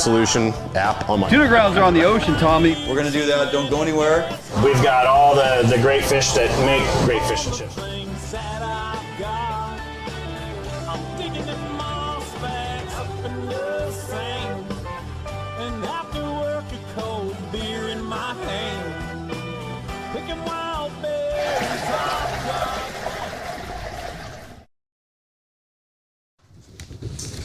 solution app on my Tuna grounds are on the ocean, Tommy. We're going to do that. Don't go anywhere. We've got all the great fish that make great fish and chips.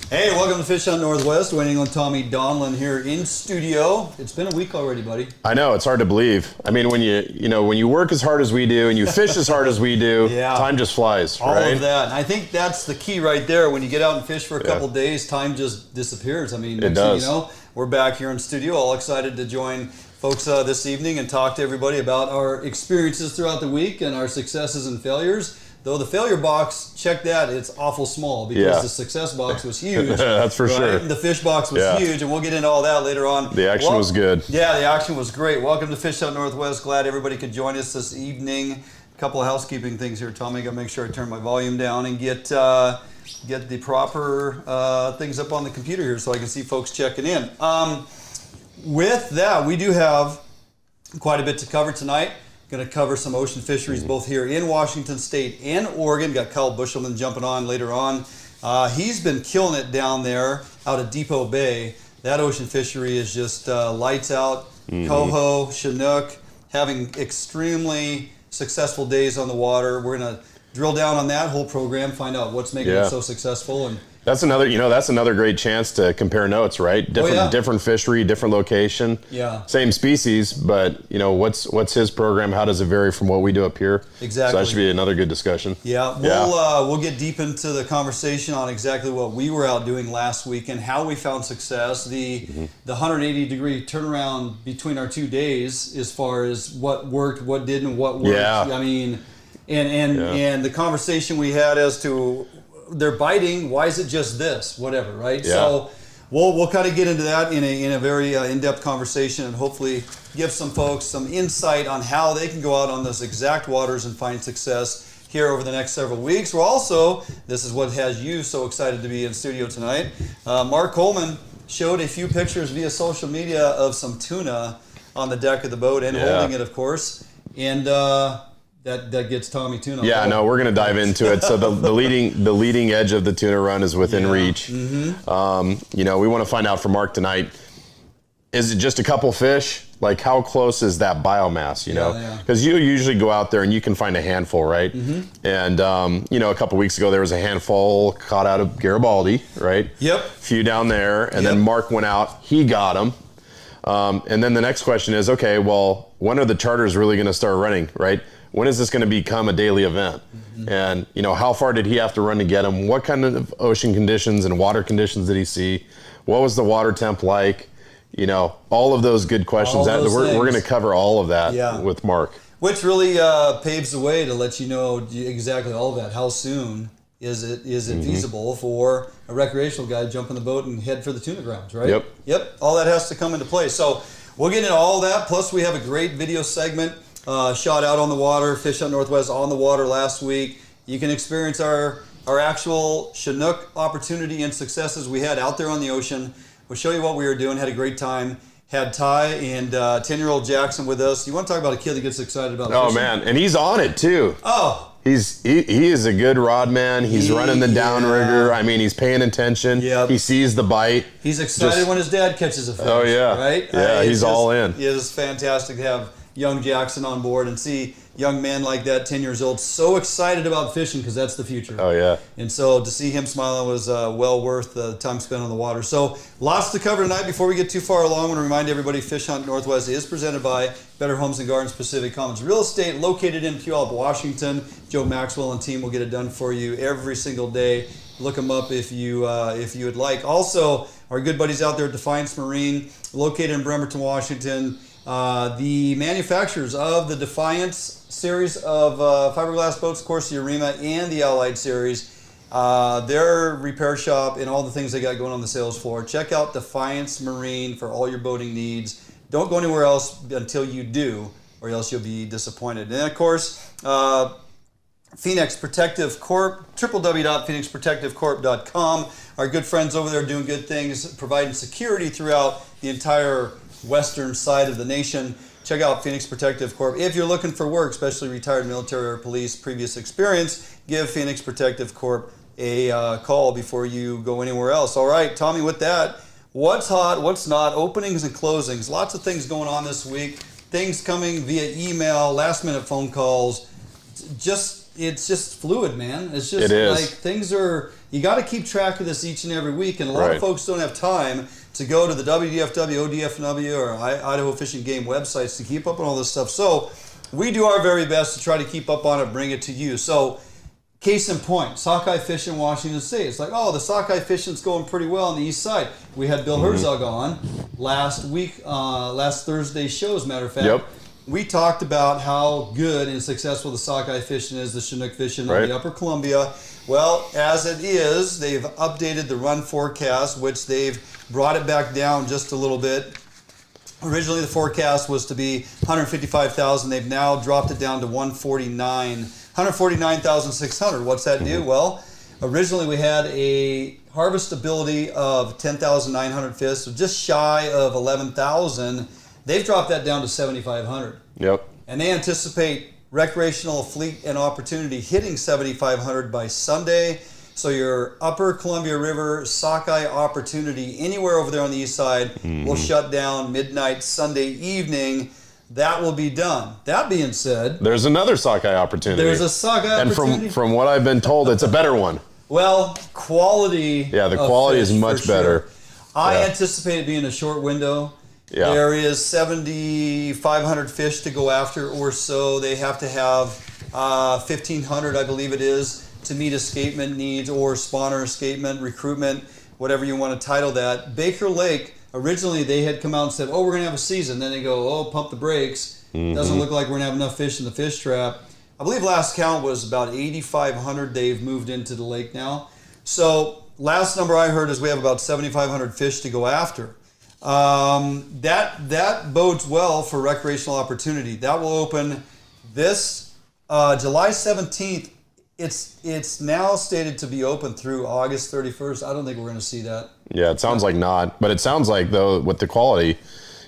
Hey, welcome to Fish Hunt Northwest. Waiting on Tommy Donlin here in studio. It's been a week already, buddy. I know, it's hard to believe. I mean, when you work as hard as we do and you fish as hard as we do, yeah. Time just flies, all right? of that. And I think that's the key right there. When you get out and fish for a couple days, time just disappears. I mean, it does. You know, we're back here in studio, all excited to join folks this evening and talk to everybody about our experiences throughout the week and our successes and failures. Though the failure box, check that, it's awful small because the success box was huge. That's for sure. The fish box was huge, and we'll get into all that later on. The action was good. Yeah, the action was great. Welcome to Fish Hunt Northwest. Glad everybody could join us this evening. A couple of housekeeping things here, Tommy. Got to make sure I turn my volume down and get the proper things up on the computer here so I can see folks checking in. With that, we do have quite a bit to cover tonight. Going to cover some ocean fisheries both here in Washington State and Oregon. Got Kyle Buschelman jumping on later on. He's been killing it down there out of Depoe Bay. That ocean fishery is just lights out. Coho, Chinook, having extremely successful days on the water. We're going to drill down on that whole program, find out what's making it so successful. And that's another great chance to compare notes, right? Different fishery, different location. Yeah. Same species, but what's his program? How does it vary from what we do up here? Exactly. So that should be another good discussion. Yeah. We'll get deep into the conversation on exactly what we were out doing last week and how we found success. The 180-degree turnaround between our 2 days as far as what worked, what didn't, what worked. Yeah. I mean, and the conversation we had as to they're biting. Why is it just this? Whatever, right? Yeah. So we'll kind of get into that in a very in-depth conversation and hopefully give some folks some insight on how they can go out on those exact waters and find success here over the next several weeks. We're also, this is what has you so excited to be in studio tonight. Mark Coleman showed a few pictures via social media of some tuna on the deck of the boat and holding it, of course. And that gets Tommy tuna. Yeah, no, we're going to dive into it. So the leading edge of the tuna run is within reach. We want to find out from Mark tonight, is it just a couple fish? Like, how close is that biomass, you know? Because you usually go out there and you can find a handful, right? And, a couple weeks ago, there was a handful caught out of Garibaldi, right? Yep. A few down there. And then Mark went out, he got them. And then the next question is, okay, well, when are the charters really going to start running, right? When is this going to become a daily event? And, how far did he have to run to get them? What kind of ocean conditions and water conditions did he see? What was the water temp like? All of those good questions. We're going to cover all of that with Mark. Which really paves the way to let you know exactly all of that. How soon is it feasible for a recreational guy to jump in the boat and head for the tuna grounds, right? Yep. All that has to come into play. So we'll get into all that. Plus, we have a great video segment shot out on the water, Fish Hunt Northwest on the water last week. You can experience our actual Chinook opportunity and successes we had out there on the ocean. We'll show you what we were doing. Had a great time. Had Ty and 10-year-old Jackson with us. You want to talk about a kid that gets excited about fishing? Oh, man. And he's on it, too. Oh. He is a good rod man. He's running the downrigger. I mean, he's paying attention. He sees the bite. He's excited when his dad catches a fish. Oh, yeah. Right? Yeah, he's all in. It is fantastic to have young Jackson on board and see young men like that, 10 years old, so excited about fishing because that's the future. Oh, yeah. And so to see him smiling was well worth the time spent on the water. So lots to cover tonight. Before we get too far along, I want to remind everybody Fish Hunt Northwest is presented by Better Homes and Gardens Pacific Commons Real Estate, located in Puyallup, Washington. Joe Maxwell and team will get it done for you every single day. Look them up if you would like. Also, our good buddies out there at Defiance Marine, located in Bremerton, Washington. The manufacturers of the Defiance series of fiberglass boats, of course, the Arima and the Allied series, their repair shop and all the things they got going on the sales floor. Check out Defiance Marine for all your boating needs. Don't go anywhere else until you do, or else you'll be disappointed. And of course, Phoenix Protective Corp, www.phoenixprotectivecorp.com. Our good friends over there doing good things, providing security throughout the entire western side of the nation. Check out Phoenix Protective Corp. If you're looking for work, especially retired military or police, previous experience, give Phoenix Protective Corp a call before you go anywhere else. All right, Tommy, with that, what's hot, what's not, openings and closings. Lots of things going on this week. Things coming via email, last-minute phone calls. It's just fluid, man. It's just like things are, you got to keep track of this each and every week, and a lot of folks don't have time to go to the WDFW, ODFW, or Idaho Fish and Game websites to keep up on all this stuff. So we do our very best to try to keep up on it, bring it to you. So case in point, sockeye fishing in Washington State. It's like, oh, the sockeye fishing's going pretty well on the east side. We had Bill Herzog on last week, last Thursday's show, as a matter of fact. Yep. We talked about how good and successful the sockeye fishing is, the Chinook fishing on the Upper Columbia. Well, as it is, they've updated the run forecast, which they've brought it back down just a little bit. Originally, the forecast was to be 155,000. They've now dropped it down to 149,600. What's that do? Well, originally we had a harvestability of 10,900 fish, so just shy of 11,000. They've dropped that down to 7,500. Yep. And they anticipate recreational fleet and opportunity hitting 7,500 by Sunday. So your Upper Columbia River sockeye opportunity anywhere over there on the east side will shut down midnight Sunday evening. That will be done. That being said, there's another sockeye opportunity. There's a sockeye opportunity. And from what I've been told, it's a better one. Well, quality. Yeah, the quality is much better. I anticipate it being a short window. Yeah. There is 7,500 fish to go after or so. They have to have 1,500, I believe it is, to meet escapement needs or spawner escapement, recruitment, whatever you want to title that. Baker Lake, originally they had come out and said, oh, we're going to have a season. Then they go, oh, pump the brakes. Doesn't look like we're going to have enough fish in the fish trap. I believe last count was about 8,500 they've moved into the lake now. So last number I heard is we have about 7,500 fish to go after. That bodes well for recreational opportunity. That will open this July 17th. It's now stated to be open through August 31st. I don't think we're going to see that. Yeah, it sounds like not. But it sounds like, though, with the quality,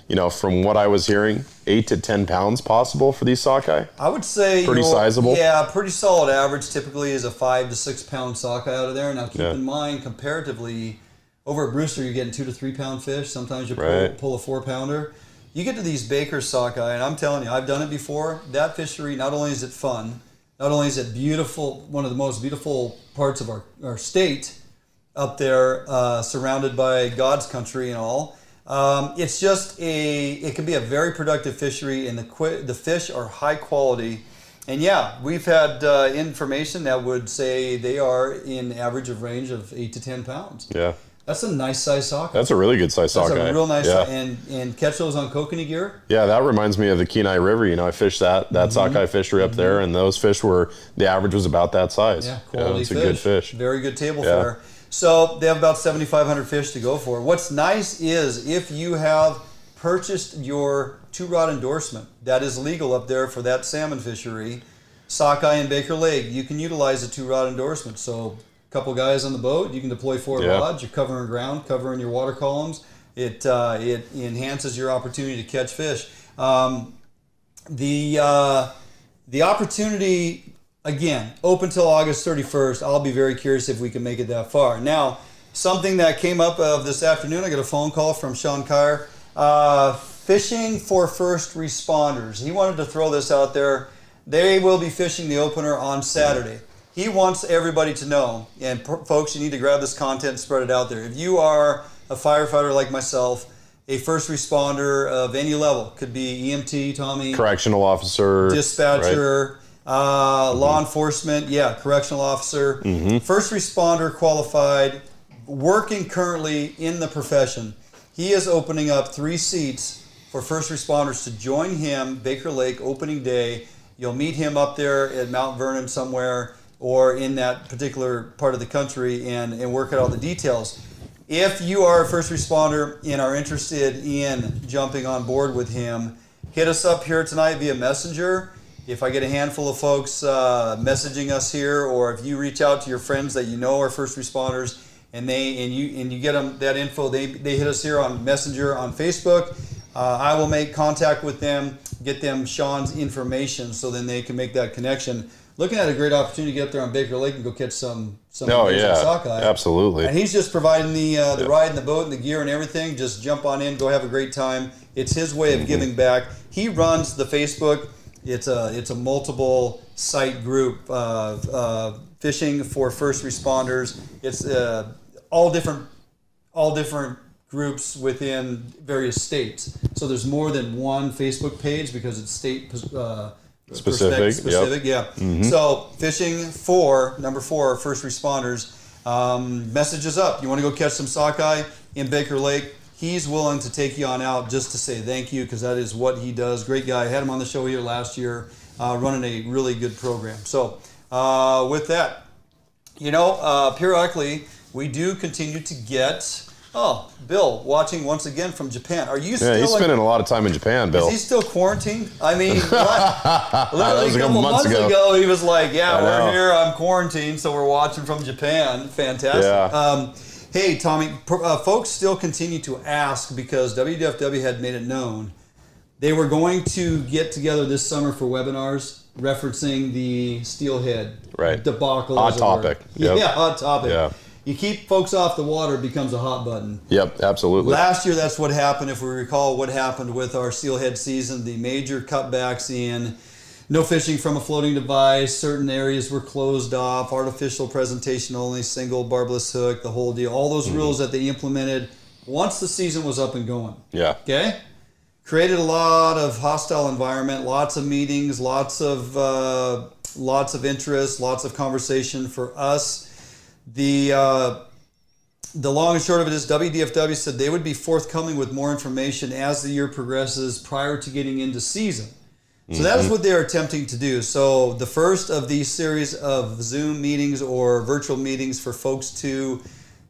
you know, from what I was hearing, 8 to 10 pounds possible for these sockeye. I would say pretty sizable. Yeah, pretty solid average. Typically is a 5 to 6 pound sockeye out of there. Now keep in mind, comparatively, over at Brewster, you're getting 2 to 3 pound fish. Sometimes you pull a 4 pounder. You get to these Baker sockeye, and I'm telling you, I've done it before. That fishery, not only is it fun, not only is it beautiful, one of the most beautiful parts of our state up there, surrounded by God's country and all. It's just it can be a very productive fishery, and the fish are high quality. And yeah, we've had information that would say they are in average of range of 8 to 10 pounds. Yeah. That's a nice size sockeye. That's a really good size sockeye. That's a real nice size. And catch those on kokanee gear. Yeah, that reminds me of the Kenai River. You know, I fished that sockeye fishery up there, and those fish the average was about that size. Yeah, quality it's fish. a good fish. Very good table fare. So they have about 7,500 fish to go for. What's nice is if you have purchased your 2-rod endorsement, that is legal up there for that salmon fishery, sockeye and Baker Lake, you can utilize a 2-rod endorsement. So couple guys on the boat, you can deploy 4 rods, you're covering ground, covering your water columns. It enhances your opportunity to catch fish. The opportunity, again, open till August 31st. I'll be very curious if we can make it that far. Now, something that came up this afternoon, I got a phone call from Sean Kyer. Fishing for first responders. He wanted to throw this out there. They will be fishing the opener on Saturday. He wants everybody to know, and folks, you need to grab this content and spread it out there. If you are a firefighter like myself, a first responder of any level, could be EMT, Tommy, correctional officer, dispatcher, law enforcement, correctional officer, first responder qualified, working currently in the profession. He is opening up 3 seats for first responders to join him, Baker Lake, opening day. You'll meet him up there at Mount Vernon somewhere, or in that particular part of the country, and work out all the details. If you are a first responder and are interested in jumping on board with him, hit us up here tonight via Messenger. If I get a handful of folks messaging us here, or if you reach out to your friends that you know are first responders, and you get them that info, they hit us here on Messenger on Facebook. I will make contact with them, get them Sean's information, so then they can make that connection. Looking at a great opportunity to get up there on Baker Lake and go catch some sockeye. Absolutely. And he's just providing the ride and the boat and the gear and everything. Just jump on in, go have a great time. It's his way of giving back. He runs the Facebook. It's a multiple site group, fishing for first responders. It's all different groups within various states. So there's more than one Facebook page because it's state specific. Yeah. So fishing for number 4 first responders. Message us up. You want to go catch some sockeye in Baker Lake? He's willing to take you on out just to say thank you, because that is what he does. Great guy. I had him on the show here last year, running a really good program. So with that, periodically we do continue to get. Oh, Bill, watching once again from Japan. Are you still? Yeah, he's spending a lot of time in Japan, Bill. Is he still quarantined? I mean, what? Literally was a couple months ago, he was like, "Yeah, we're here. I'm quarantined, so we're watching from Japan." Fantastic. Yeah. Hey, Tommy, folks still continue to ask, because WDFW had made it known they were going to get together this summer for webinars referencing the Steelhead debacle. Hot topic. Yep. Yeah, hot topic. Yeah. You keep folks off the water, it becomes a hot button. Yep, absolutely. Last year, that's what happened. If we recall what happened with our Steelhead season, the major cutbacks in no fishing from a floating device, certain areas were closed off, artificial presentation only, single barbless hook, the whole deal. All those rules that they implemented once the season was up and going. Yeah. Okay? Created a lot of hostile environment, lots of meetings, lots of interest, lots of conversation for us. The long and short of it is WDFW said they would be forthcoming with more information as the year progresses prior to getting into season. So that is what they are attempting to do. So the first of these series of Zoom meetings or virtual meetings for folks to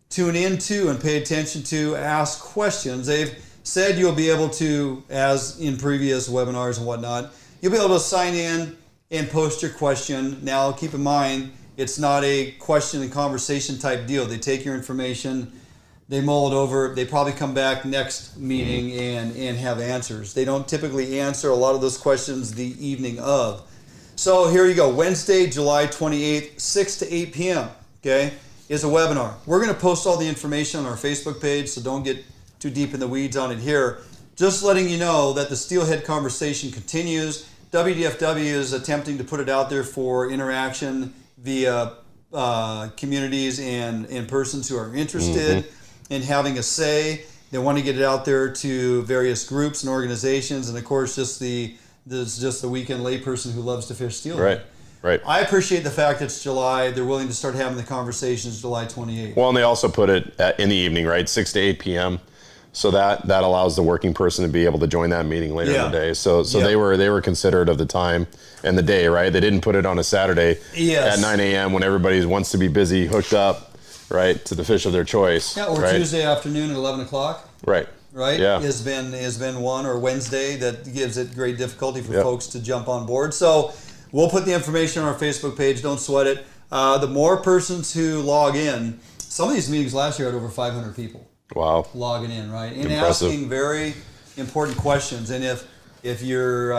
tune into and pay attention to, ask questions. They've said you'll be able to, as in previous webinars and whatnot, you'll be able to sign in and post your question. Now, keep in mind, it's not a question and conversation type deal. They take your information, they mull it over, they probably come back next meeting and have answers. They don't typically answer a lot of those questions the evening of. So here you go, Wednesday, July 28th, 6 to 8 p.m., okay, is a webinar. We're going to post all the information on our Facebook page, so don't get too deep in the weeds on it here. Just letting you know that the Steelhead conversation continues. WDFW is attempting to put it out there for interaction via communities and persons who are interested in having a say. They want to get it out there to various groups and organizations, and of course, just the weekend layperson who loves to fish steelhead. Right. I appreciate the fact it's July. They're willing to start having the conversations July 28th. Well, and they also put it in the evening, right, 6 to 8 p.m. So that allows the working person to be able to join that meeting later in the day. So they were considerate of the time and the day, right? They didn't put it on a Saturday at 9 a.m. when everybody wants to be busy, hooked up, right, to the fish of their choice. Yeah, or Tuesday afternoon at 11 o'clock. Right. Yeah. Has been one, or Wednesday, that gives it great difficulty for folks to jump on board. So we'll put the information on our Facebook page. Don't sweat it. The more persons who log in, some of these meetings last year had over 500 people. Wow. Logging in, right? And impressive. Asking very important questions. And if you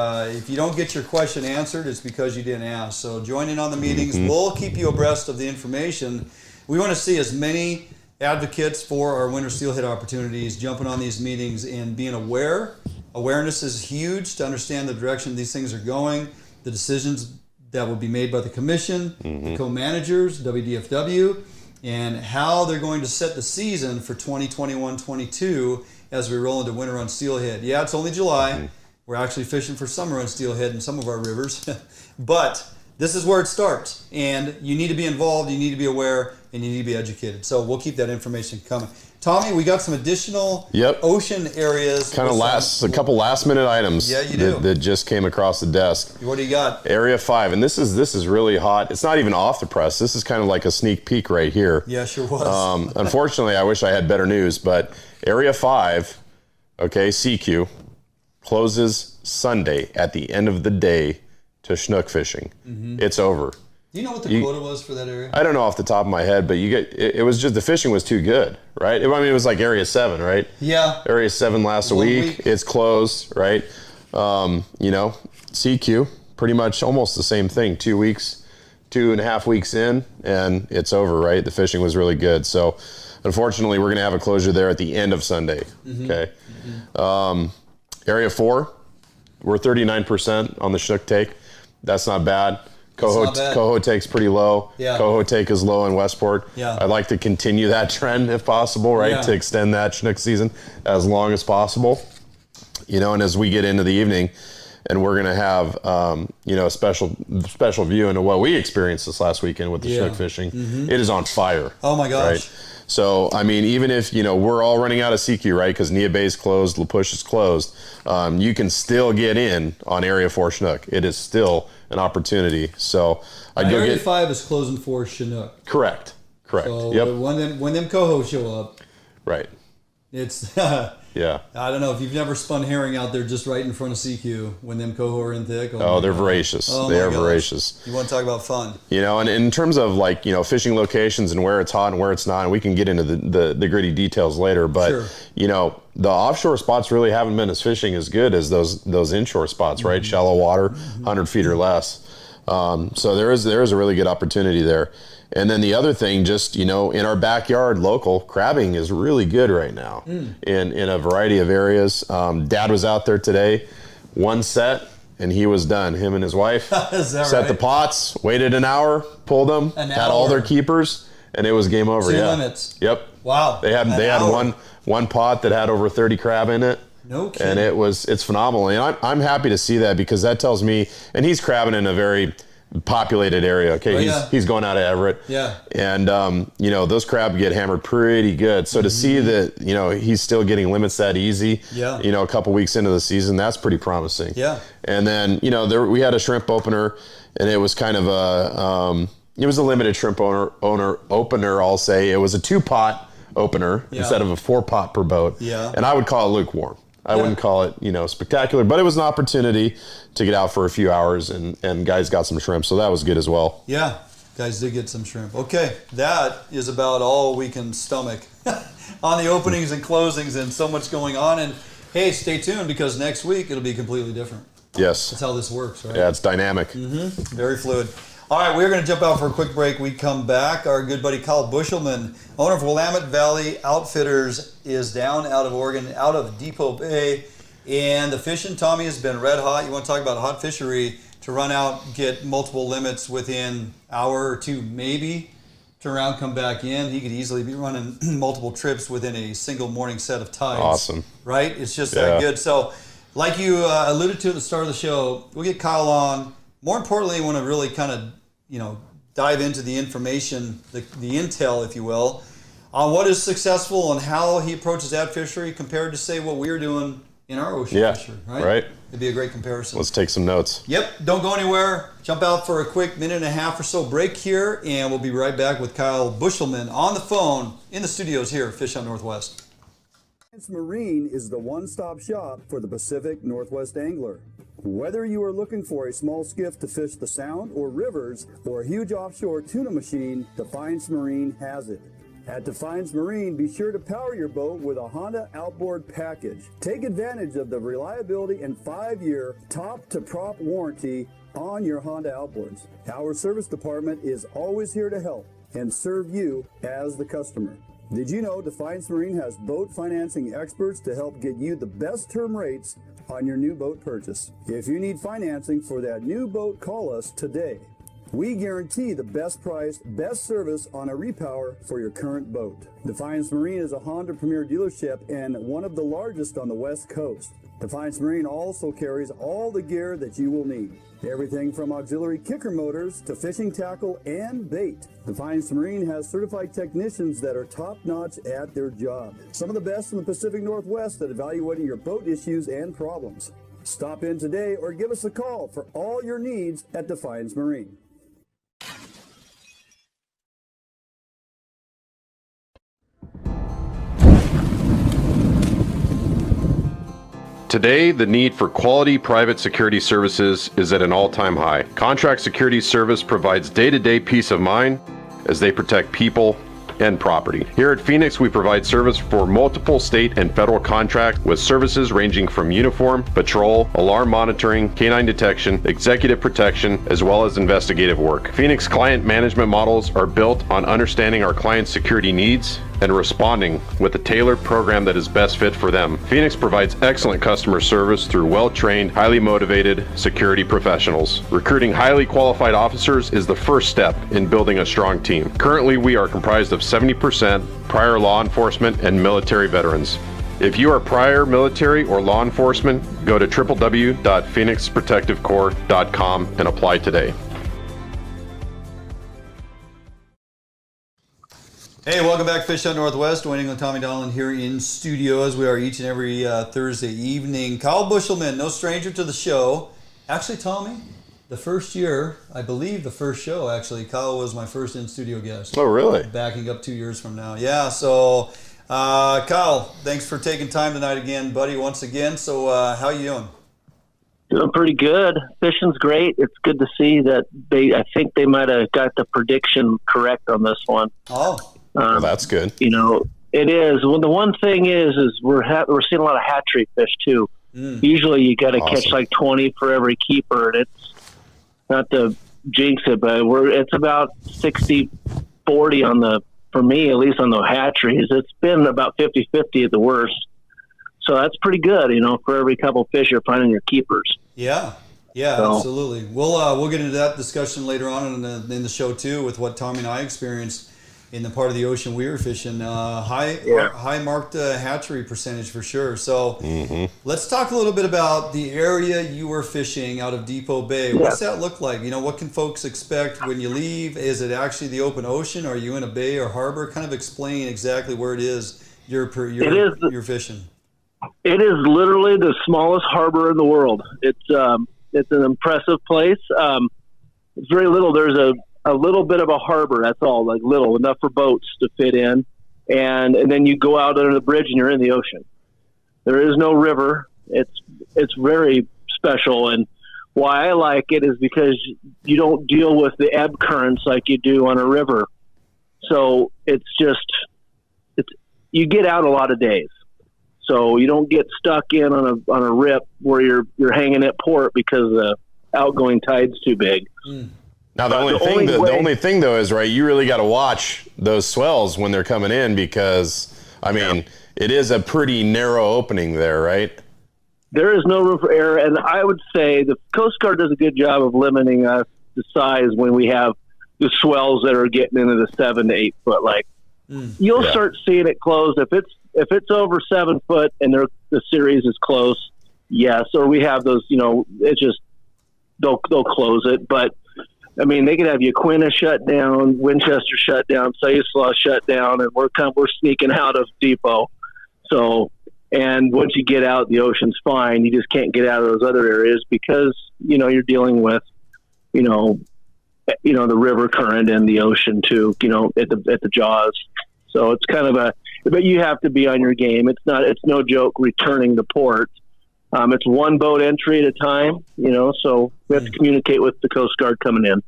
don't get your question answered, it's because you didn't ask. So join in on the meetings. We'll keep you abreast of the information. We want to see as many advocates for our winter steelhead opportunities jumping on these meetings and being aware. Awareness is huge to understand the direction these things are going, the decisions that will be made by the commission, the co-managers, WDFW, and how they're going to set the season for 2021-22 as we roll into winter on steelhead. Yeah, it's only July. We're actually fishing for summer on steelhead in some of our rivers. But this is where it starts. And you need to be involved, you need to be aware, and you need to be educated. So we'll keep that information coming. Tommy, we got some additional ocean areas. Kind of a couple last minute items that just came across the desk. What do you got? Area 5, and this is really hot. It's not even off the press. This is kind of like a sneak peek right here. Yeah, sure was. Unfortunately, I wish I had better news, but Area 5, okay, Sekiu, closes Sunday at the end of the day to Chinook fishing. It's over. Do you know what the quota was for that area? I don't know off the top of my head, but it was just the fishing was too good, right? I mean, it was like Area 7, right? Yeah. Area 7 lasts a week. It's closed, right? You know, Sekiu, pretty much almost the same thing. 2 weeks, 2.5 weeks in, and it's over, right? The fishing was really good. So, unfortunately, we're going to have a closure there at the end of Sunday, okay? Area 4, we're 39% on the Chinook take. That's not bad. Coho take's pretty low. Yeah. Coho take is low in Westport. Yeah. I'd like to continue that trend if possible, right? Yeah. To extend that Chinook season as long as possible. You know, and as we get into the evening, and we're going to have, you know, a special view into what we experienced this last weekend with the Chinook fishing. It is on fire. Oh my gosh. Right? So, I mean, even if, you know, we're all running out of Sekiu, right? Because Neah Bay is closed, La Push is closed. You can still get in on Area 4 Chinook. It is still an opportunity. So, Area 5 is closing for Chinook. Correct. So Yep. when them coho show up, right. it's Yeah. I don't know if you've never spun herring out there just right in front of Sekiu when them coho are in thick. Oh, they're voracious. They are voracious. You want to talk about fun? You know, and in terms of like, you know, fishing locations and where it's hot and where it's not, and we can get into the gritty details later, but you know, the offshore spots really haven't been as fishing as good as those inshore spots, right? Shallow water, 100 feet or less. So there is a really good opportunity there. And then the other thing, just, you know, in our backyard, local crabbing is really good right now in a variety of areas. Dad was out there today, one set, and he was done. Him and his wife set the pots, waited an hour, pulled them, had all their keepers, and it was game over. Two limits. Yep. Wow. They had one pot that had over 30 crab in it. No kidding. And it's phenomenal. And I'm happy to see that, because that tells me, and he's crabbing in a very populated area. Okay, he's going out of Everett. Yeah. And you know, those crab get hammered pretty good. So to see that, you know, he's still getting limits that easy. Yeah. You know, a couple weeks into the season, that's pretty promising. Yeah. And then, you know, we had a shrimp opener, and it was kind of it was a limited shrimp opener. I'll say it was a 2-pot opener instead of a 4-pot per boat. Yeah. And I would call it lukewarm. I wouldn't call it, you know, spectacular, but it was an opportunity to get out for a few hours, and guys got some shrimp, so that was good as well. Yeah, guys did get some shrimp. Okay, that is about all we can stomach on the openings and closings, and so much going on. And hey, stay tuned, because next week it'll be completely different. Yes. That's how this works, right? Yeah, it's dynamic. Very fluid. All right, we're going to jump out for a quick break. We come back. Our good buddy Kyle Buschelman, owner of Willamette Valley Outfitters, is down out of Oregon, out of Depoe Bay. And the fishing, Tommy, has been red hot. You want to talk about hot fishery, to run out, get multiple limits within an hour or two, maybe, turn around, come back in. He could easily be running multiple trips within a single morning set of tides. Awesome. Right? It's just that good. So, like you alluded to at the start of the show, we'll get Kyle on. More importantly, I want to really kind of, you know, dive into the information, the intel, if you will, on what is successful and how he approaches that fishery compared to, say, what we're doing in our ocean fishery, right? It'd be a great comparison. Let's take some notes. Yep. Don't go anywhere. Jump out for a quick minute and a half or so break here, and we'll be right back with Kyle Buschelman on the phone in the studios here at Fish Out Northwest. Marine is the one-stop shop for the Pacific Northwest angler. Whether you are looking for a small skiff to fish the Sound or rivers, or a huge offshore tuna machine, Defiance Marine has it. At Defiance Marine, be sure to power your boat with a Honda outboard package. Take advantage of the reliability and 5-year top-to-prop warranty on your Honda outboards. Our service department is always here to help and serve you as the customer. Did you know Defiance Marine has boat financing experts to help get you the best term rates on your new boat purchase? If you need financing for that new boat, call us today. We guarantee the best price, best service on a repower for your current boat. Defiance Marine is a Honda Premier dealership and one of the largest on the West Coast. Defiance Marine also carries all the gear that you will need. Everything from auxiliary kicker motors to fishing tackle and bait. Defiance Marine has certified technicians that are top-notch at their job. Some of the best in the Pacific Northwest at evaluating your boat issues and problems. Stop in today or give us a call for all your needs at Defiance Marine. Today, the need for quality private security services is at an all-time high. Contract Security Service provides day-to-day peace of mind as they protect people and property. Here at Phoenix, we provide service for multiple state and federal contracts with services ranging from uniform, patrol, alarm monitoring, canine detection, executive protection, as well as investigative work. Phoenix client management models are built on understanding our clients' security needs and responding with a tailored program that is best fit for them. Phoenix provides excellent customer service through well-trained, highly motivated security professionals. Recruiting highly qualified officers is the first step in building a strong team. Currently, we are comprised of 70% prior law enforcement and military veterans. If you are prior military or law enforcement, go to www.phoenixprotectivecorps.com and apply today. Hey, welcome back, Fish Out Northwest. Dwayne England, Tommy Donlan here in studio, as we are each and every Thursday evening. Kyle Buschelman, no stranger to the show. Actually, Tommy, the first year, I believe the first show, actually, Kyle was my first in-studio guest. Oh, really? Backing up 2 years from now. Yeah, so Kyle, thanks for taking time tonight again, buddy, once again. So how you doing? Doing pretty good. Fishing's great. It's good to see that I think they might have got the prediction correct on this one. Oh. Well, that's good. You know, it is. Well, the one thing is we're seeing a lot of hatchery fish too. Usually you got to catch like 20 for every keeper, and it's not to jinx it, but it's about 60-40 for me, at least on the hatcheries. It's been about 50-50 at the worst. So that's pretty good, you know, for every couple fish you're finding your keepers. Yeah. Yeah, so. Absolutely. We'll get into that discussion later on in the show too, with what Tommy and I experienced in the part of the ocean we were fishing. High marked hatchery percentage for sure. So let's talk a little bit about the area you were fishing out of Depoe Bay. What's that look like? You know, what can folks expect when you leave? Is it actually the open ocean? Are you in a bay or harbor? Kind of explain exactly where it is you're fishing. It is literally the smallest harbor in the world. It's an impressive place. It's very little. There's a little bit of a harbor. That's all, like little, enough for boats to fit in. And then you go out under the bridge and you're in the ocean. There is no river. It's very special. And why I like it is because you don't deal with the ebb currents like you do on a river. So you get out a lot of days. So you don't get stuck in on a rip where you're hanging at port because the outgoing tide's too big. Now the only thing though is, right, you really got to watch those swells when they're coming in, because I mean it is a pretty narrow opening there, right? There is no room for error, and I would say the Coast Guard does a good job of limiting us the size when we have the swells that are getting into the 7 to 8 foot. Like you'll start seeing it close if it's over 7 foot and the series is close. Yes, or we have those. You know, it just they'll close it, but. I mean, they could have Yaquina shut down, Winchester shut down, Stanislaus shut down, and we're sneaking out of Depoe. So, and once you get out, the ocean's fine. You just can't get out of those other areas because you're dealing with, the river current and the ocean too. At the jaws. So it's kind of but you have to be on your game. It's no joke returning to port. It's one boat entry at a time, so we have to communicate with the Coast Guard coming in.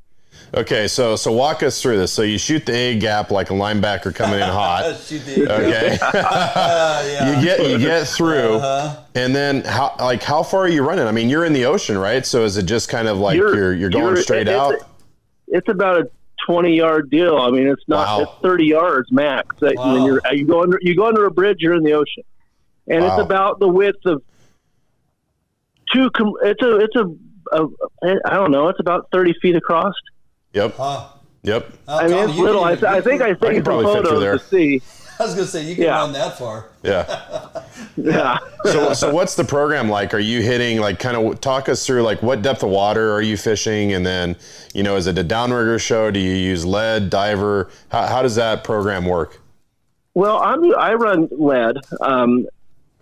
Okay, so walk us through this. So you shoot the A gap like a linebacker coming in hot. Shoot the A gap. Okay. You get through, and then how far are you running? I mean, you're in the ocean, right? So is it just kind of like you're going straight out? It's about a 20-yard deal. I mean, it's not. Wow. It's 30 yards max. Wow. When you go under a bridge, you're in the ocean, and it's about the width of. I don't know. It's about 30 feet across. Yep. Yep. I mean, it's little. I think I think some photos to see. I was going to say, you can run that far. Yeah. Yeah. So what's the program like? Are you hitting, kind of talk us through, what depth of water are you fishing? And then, is it a downrigger show? Do you use lead, diver? How does that program work? Well, I run lead.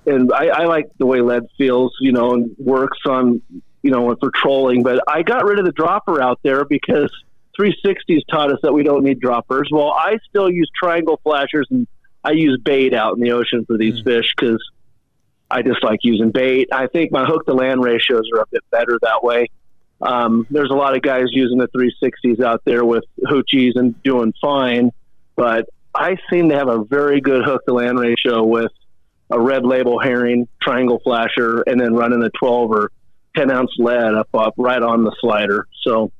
And I like the way lead feels, and works on, for trolling. But I got rid of the dropper out there because 360s taught us that we don't need droppers. Well, I still use triangle flashers, and I use bait out in the ocean for these fish because I just like using bait. I think my hook to land ratios are a bit better that way. There's a lot of guys using the 360s out there with HOODIES and doing fine, but I seem to have a very good hook to land ratio with a red label herring, triangle flasher, and then running a 12 or 10 ounce lead up right on the slider. So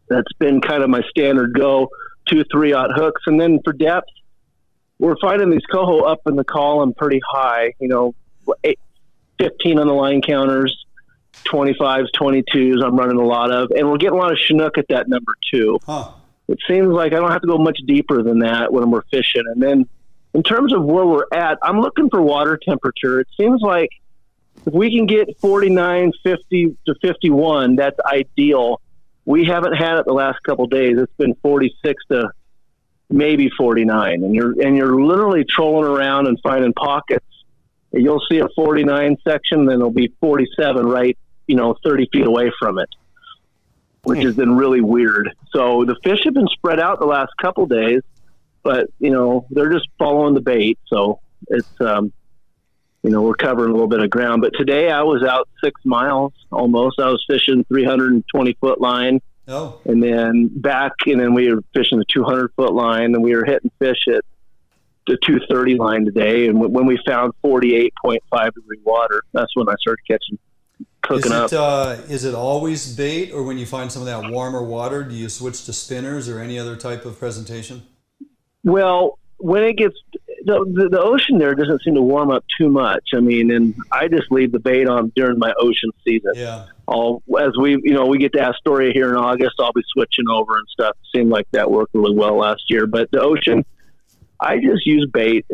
that's been kind of my standard go, 2 3/0 hooks. And then for depth, we're finding these coho up in the column pretty high, 15 on the line counters, 25s, 22s I'm running a lot of, and we're getting a lot of Chinook at that number too. Huh. It seems like I don't have to go much deeper than that when we're fishing. And then in terms of where we're at, I'm looking for water temperature. It seems like if we can get 49, 50 to 51, that's ideal. We haven't had it the last couple of days. It's been 46 to maybe 49, and you're literally trolling around and finding pockets. You'll see a 49 section, then it'll be 47 right, 30 feet away from it, which has been really weird. So the fish have been spread out the last couple days, but they're just following the bait. So it's we're covering a little bit of ground. But today I was out 6 miles almost. I was fishing 320-foot line. Oh. And then back, and then we were fishing the 200-foot line, and we were hitting fish at the 230 line today. And when we found 48.5 degree water, that's when I started cooking up. Is it always bait, or when you find some of that warmer water, do you switch to spinners or any other type of presentation? Well, when it gets the ocean there doesn't seem to warm up too much. I mean, and I just leave the bait on during my ocean season. Yeah. As we get to Astoria here in August, I'll be switching over and stuff. It seemed like that worked really well last year. But the ocean, I just use bait.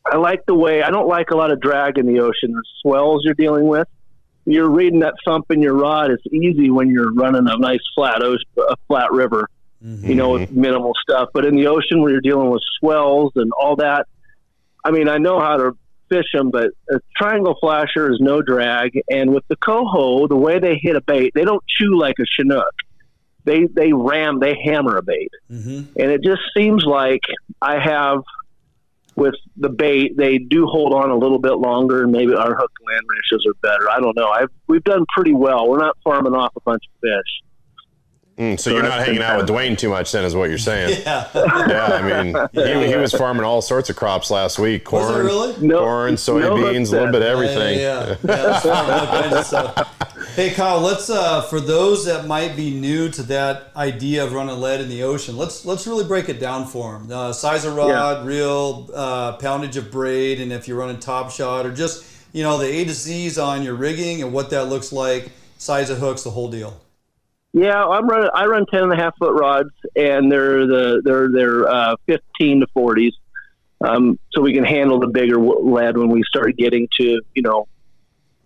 I like the way, I don't like a lot of drag in the ocean. There's swells you're dealing with. You're reading that thump in your rod. It's easy when you're running a nice flat river. Mm-hmm. With minimal stuff. But in the ocean where you're dealing with swells and all that, I mean, I know how to fish them, but a triangle flasher is no drag. And with the coho, the way they hit a bait, they don't chew like a Chinook. They hammer a bait. Mm-hmm. And it just seems like I have, with the bait, they do hold on a little bit longer, and maybe our hook land ratios are better. I don't know. We've done pretty well. We're not farming off a bunch of fish. So you're not hanging out with Dwayne too much then, is what you're saying. Yeah. I mean, he was farming all sorts of crops last week. Corn, was it really? Corn, soybeans, a little bit of everything. Yeah. That's all kinds of stuff. Hey, Kyle, let's for those that might be new to that idea of running lead in the ocean, let's really break it down for them. Size of rod, reel, poundage of braid, and if you're running top shot, or just the A to Z's on your rigging and what that looks like, size of hooks, the whole deal. Yeah, I run 10.5-foot rods, and they're 15 to 40s. So we can handle the bigger lead when we start getting to,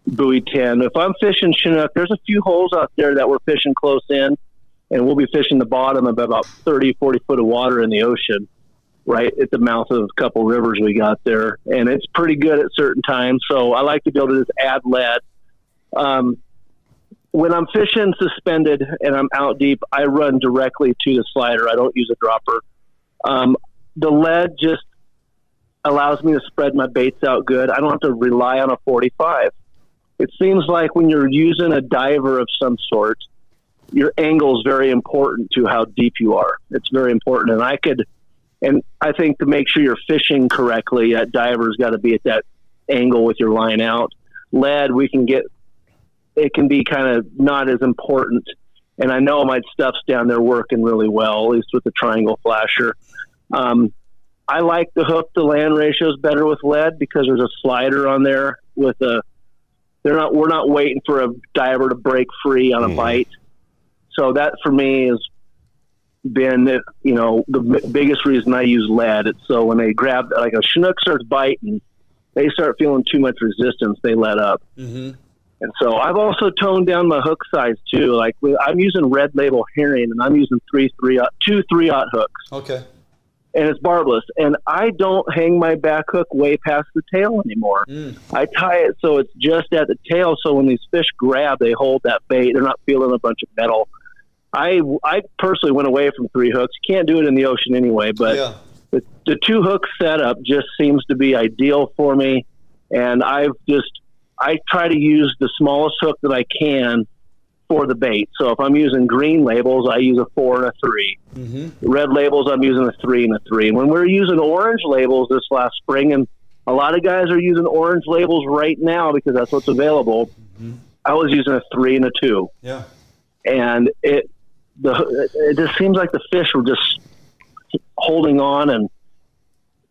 buoy 10. If I'm fishing Chinook, there's a few holes out there that we're fishing close in, and we'll be fishing the bottom of about 30, 40 foot of water in the ocean, right at the mouth of a couple rivers we got there. And it's pretty good at certain times. So I like to be able to just add lead. When I'm fishing suspended and I'm out deep, I run directly to the slider. I don't use a dropper. The lead just allows me to spread my baits out good. I don't have to rely on a 45. It seems like when you're using a diver of some sort, your angle is very important to how deep you are. It's very important. And I think to make sure you're fishing correctly, that diver's got to be at that angle with your line out. Lead, it can be kind of not as important. And I know my stuff's down there working really well, at least with the triangle flasher. I like the hook to land ratios better with lead because there's a slider on there we're not waiting for a diver to break free on a bite. So that for me has been, the biggest reason I use lead. It's so when they grab, like a Chinook starts biting, they start feeling too much resistance, they let up. Mm-hmm. And so I've also toned down my hook size too. Like I'm using red label herring, and I'm using 2 3/0 hooks. Okay. And it's barbless. And I don't hang my back hook way past the tail anymore. I tie it so it's just at the tail. So when these fish grab, they hold that bait. They're not feeling a bunch of metal. I personally went away from 3 hooks. Can't do it in the ocean anyway, but the 2 hook setup just seems to be ideal for me. And I try to use the smallest hook that I can for the bait. So if I'm using green labels, I use a 4 and a 3. Red labels, I'm using a 3 and a 3. And when we're using orange labels this last spring, and a lot of guys are using orange labels right now because that's what's available, I was using a 3 and a 2. Yeah. And it just seems like the fish were just holding on, and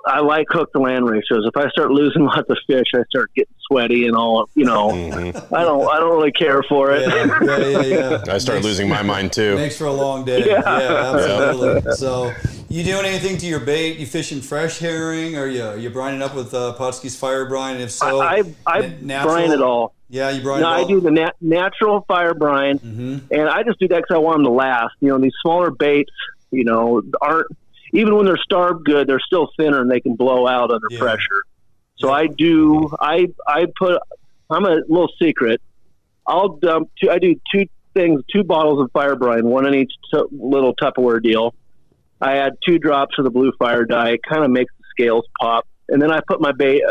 I like hook to land ratios. If I start losing lots of fish, I start getting sweaty and all, I don't really care for it. Yeah. I start losing my mind too. Makes for a long day. Yeah, absolutely. So you doing anything to your bait? You fishing fresh herring, or you brining up with Potsky's fire brine? And if so, I brine it all. Yeah, you brine it all? I do the natural fire brine, and I just do that because I want them to last. These smaller baits, aren't, even when they're starved good, they're still thinner and they can blow out under pressure. So I'm a little secret. I do two bottles of fire brine, one in each little Tupperware deal. I add 2 drops of the blue fire dye. It kind of makes the scales pop. And then I put my bait,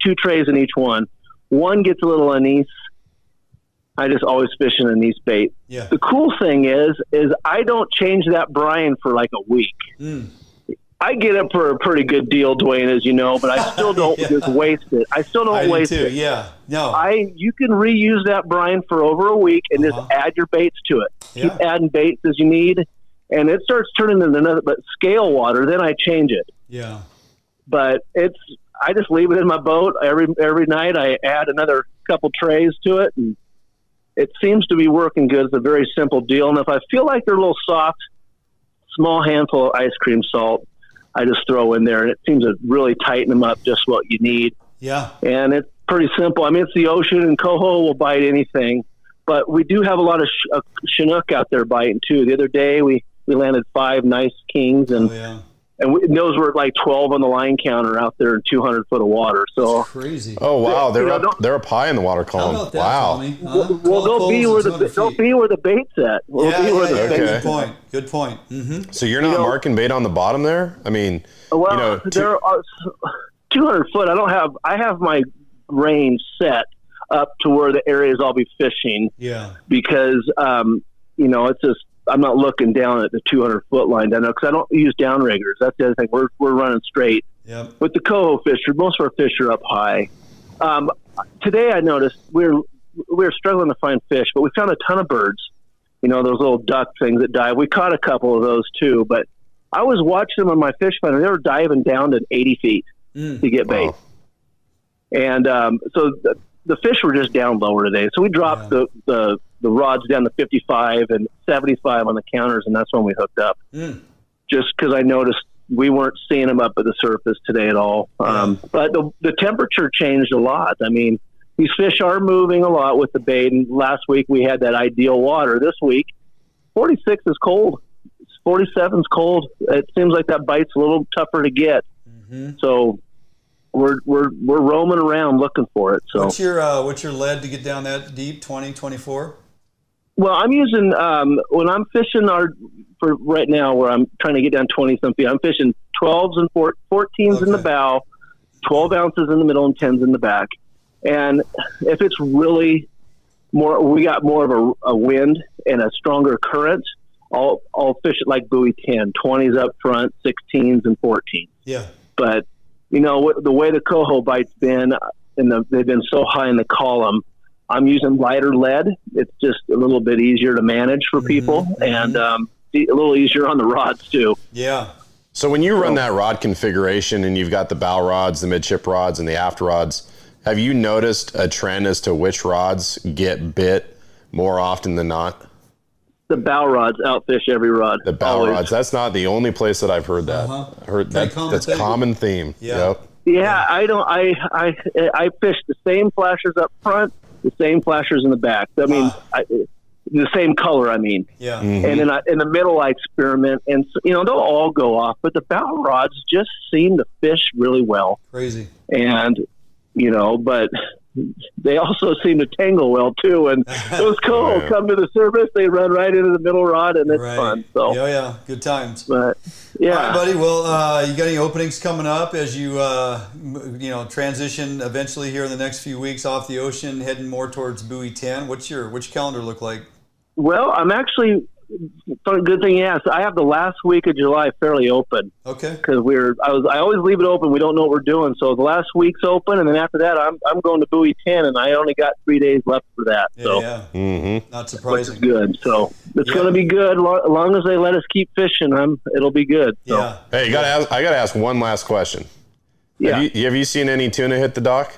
2 trays in each one. One gets a little anise. I just always fish an anise bait. Yeah. The cool thing is I don't change that brine for like a week. I get it for a pretty good deal, Dwayne, as you know, but I still don't just waste it. I still don't waste it. Yeah. No. You can reuse that brine for over a week and just add your baits to it. Keep adding baits as you need, and it starts turning into another. But scale water, then I change it. Yeah. But I just leave it in my boat every night. I add another couple trays to it, and it seems to be working good. It's a very simple deal. And if I feel like they're a little soft, small handful of ice cream salt, I just throw in there, and it seems to really tighten them up just what you need. Yeah. And it's pretty simple. I mean, it's the ocean, and Coho will bite anything. But we do have a lot of Chinook out there biting, too. The other day, we landed 5 nice kings, and those were like 12 on the line counter out there in 200 foot of water. So that's crazy. Oh wow, they're up high in the water column. How about that, wow. Tommy? Well, they'll be where the bait's at. Good point. So you're not marking bait on the bottom there? I mean, there are 200 foot. I have my range set up to where the areas I'll be fishing. Yeah. Because it's just, I'm not looking down at the 200 foot line down there because I don't use downriggers. That's the other thing. We're running straight. Yep. With the Coho fishery, most of our fish are up high. Today I noticed we were struggling to find fish, but we found a ton of birds. Those little duck things that dive. We caught a couple of those too, but I was watching them on my fish finder. They were diving down to 80 feet to get bait. Wow. And so the fish were just down lower today. So we dropped the rods down to 55 and 75 on the counters, and that's when we hooked up. Just because I noticed we weren't seeing them up at the surface today at all. But the temperature changed a lot. I mean, these fish are moving a lot with the bait, and last week we had that ideal water. This week, 46 is cold. 47 is cold. It seems like that bite's a little tougher to get. So we're roaming around looking for it. So what's your lead to get down that deep? 20, 24? Well, I'm using when I'm fishing for right now, where I'm trying to get down 20 some feet. I'm fishing 12s and 14s in the bow, 12 ounces in the middle, and 10s in the back. And if it's really we got more of a wind and a stronger current, I'll fish it like buoy 10, 20s up front, 16s and 14s. Yeah. But the way the Coho bite's been, they've been so high in the column, I'm using lighter lead. It's just a little bit easier to manage for people, and a little easier on the rods too. Yeah. So when you run that rod configuration and you've got the bow rods, the midship rods, and the aft rods, have you noticed a trend as to which rods get bit more often than not? The bow rods outfish every rod. The bow rods. That's not the only place that I've heard that. I heard that's common theme. Yeah. Yep. Yeah, I fish the same flashers up front, the same flashers in the back. I mean, the same color. I mean, yeah. And then in the middle, I experiment, and they'll all go off, but the bow rods just seem to fish really well. Crazy. And but they also seem to tangle well too. And those Coho come to the surface, they run right into the middle rod, and it's fun. So good times. But yeah, all right, buddy. Well, you got any openings coming up as you you know, transition eventually here in the next few weeks off the ocean, heading more towards buoy 10. What's your calendar look like? Well, I'm actually, good thing you asked. I have the last week of July fairly open. Okay. Because I always leave it open. We don't know what we're doing. So the last week's open, and then after that, I'm going to buoy 10, and I only got 3 days left for that. So. Yeah. Not surprising. Which is good. So it's going to be good. As long as they let us keep fishing, it'll be good. So. Yeah. Hey, I got to ask one last question. Yeah. Have you seen any tuna hit the dock?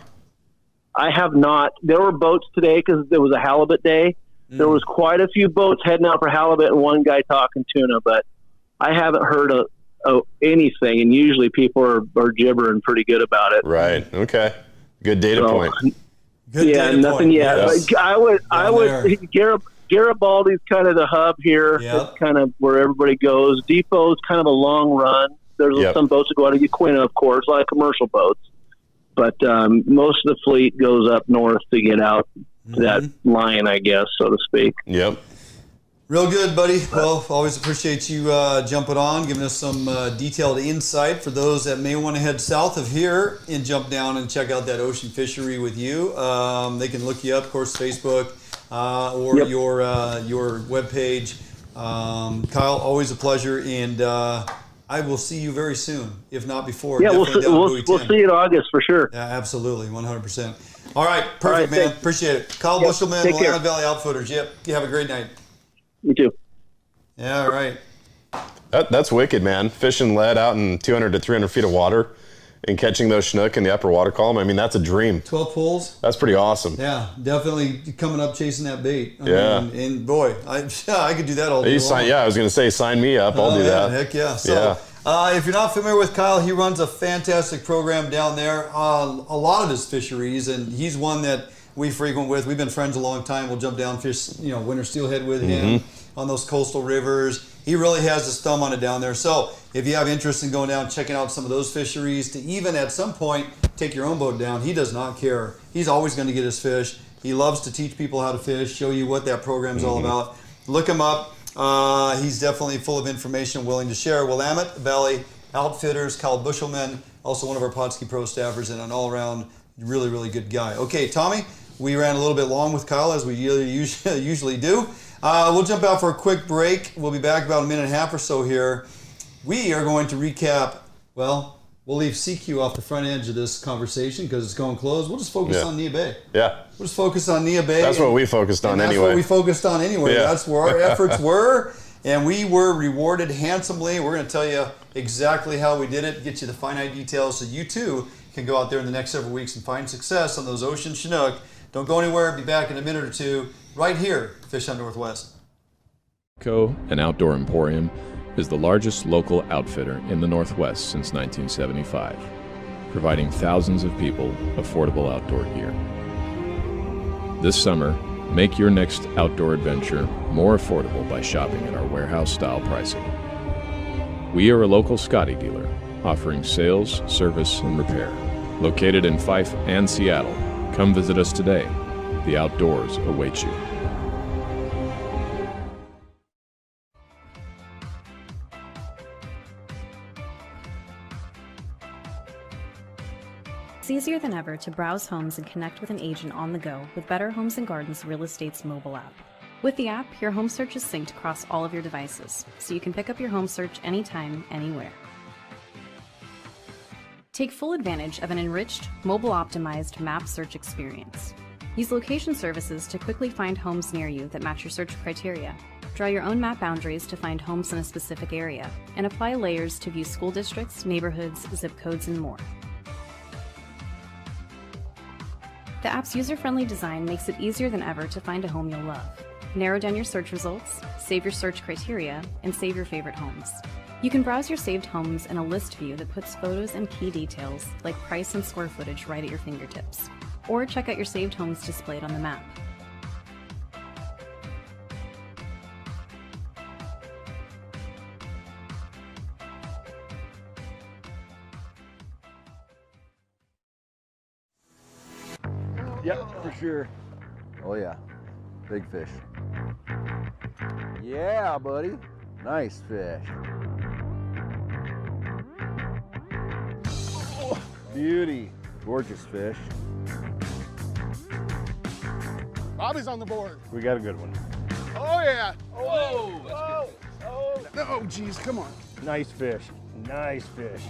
I have not. There were boats today because there was a halibut day. There was quite a few boats heading out for halibut and one guy talking tuna, but I haven't heard of anything. And usually people are gibbering pretty good about it. Right. Okay. Good data point. Good yeah, data nothing point. yet. Yes. But I would. Garibaldi's kind of the hub here. Yep. It's kind of where everybody goes. Depoe's kind of a long run. There's some boats that go out of Quota, of course, a lot of commercial boats. But most of the fleet goes up north to get out to that line, I guess, so to speak. Yep. Real good, buddy. Well, always appreciate you jumping on, giving us some detailed insight for those that may want to head south of here and jump down and check out that ocean fishery with you. They can look you up, of course, Facebook or your webpage. Kyle, always a pleasure, and I will see you very soon, if not before. Yeah, we'll see you in August for sure. Yeah, absolutely, 100%. All right, perfect, man. Appreciate it. Kyle Buschelman, Willamette Valley Outfitters. Yep, you have a great night. You too. Yeah, all right. That's wicked, man. Fishing lead out in 200 to 300 feet of water and catching those Chinook in the upper water column. I mean, that's a dream. 12 pulls. That's pretty awesome. Yeah, definitely coming up chasing that bait. I mean, and boy, I could do that all day long. I was going to say, sign me up. I'll do that. Heck yeah. So, if you're not familiar with Kyle, he runs a fantastic program down there. A lot of his fisheries, and he's one that we frequent with. We've been friends a long time. We'll jump down, fish, winter steelhead with him on those coastal rivers. He really has his thumb on it down there. So if you have interest in going down, checking out some of those fisheries, to even at some point take your own boat down, he does not care. He's always going to get his fish. He loves to teach people how to fish, show you what that program's all about. Look him up. He's definitely full of information, willing to share. Willamette Valley Outfitters, Kyle Buschelman, also one of our Podski Pro staffers, and an all-around really, really good guy. Okay, Tommy, we ran a little bit long with Kyle, as we usually do. We'll jump out for a quick break. We'll be back about a minute and a half or so here. We are going to recap, we'll leave Sekiu off the front edge of this conversation because it's going closed. We'll just focus on Neah Bay. Yeah. We'll just focus on Neah Bay. That's what we focused on anyway. That's what we focused on anyway. Yeah. That's where our efforts were, and we were rewarded handsomely. We're going to tell you exactly how we did it, get you the finite details so you too can go out there in the next several weeks and find success on those ocean Chinook. Don't go anywhere. Be back in a minute or two right here, Fish on Northwest. Coho, an outdoor emporium, is the largest local outfitter in the Northwest since 1975, providing thousands of people affordable outdoor gear. This summer, make your next outdoor adventure more affordable by shopping at our warehouse-style pricing. We are a local Scotty dealer, offering sales, service, and repair. Located in Fife and Seattle, come visit us today. The outdoors await you. It's easier than ever to browse homes and connect with an agent on the go with Better Homes and Gardens Real Estate's mobile app. With the app, your home search is synced across all of your devices, so you can pick up your home search anytime, anywhere. Take full advantage of an enriched, mobile-optimized map search experience. Use location services to quickly find homes near you that match your search criteria. Draw your own map boundaries to find homes in a specific area, and apply layers to view school districts, neighborhoods, zip codes, and more. The app's user-friendly design makes it easier than ever to find a home you'll love. Narrow down your search results, save your search criteria, and save your favorite homes. You can browse your saved homes in a list view that puts photos and key details like price and square footage right at your fingertips. Or check out your saved homes displayed on the map. Yep, for sure. Oh yeah, big fish. Yeah, buddy. Nice fish. Beauty. Gorgeous fish. Bobby's on the board. We got a good one. Oh, yeah. Whoa, that's good fish. Oh, geez, come on. Nice fish. Nice fish.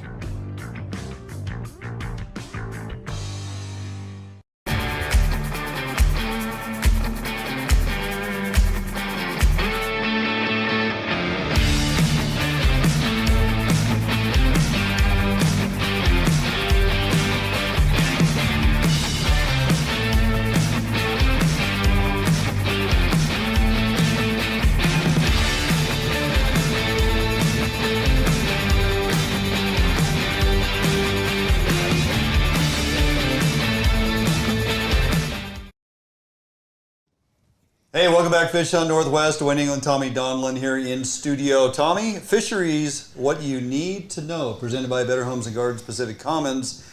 Hey, welcome back, Fishtown Northwest. Wayne England, Tommy Donlin here in studio. Tommy, Fisheries, what you need to know, presented by Better Homes and Gardens Pacific Commons.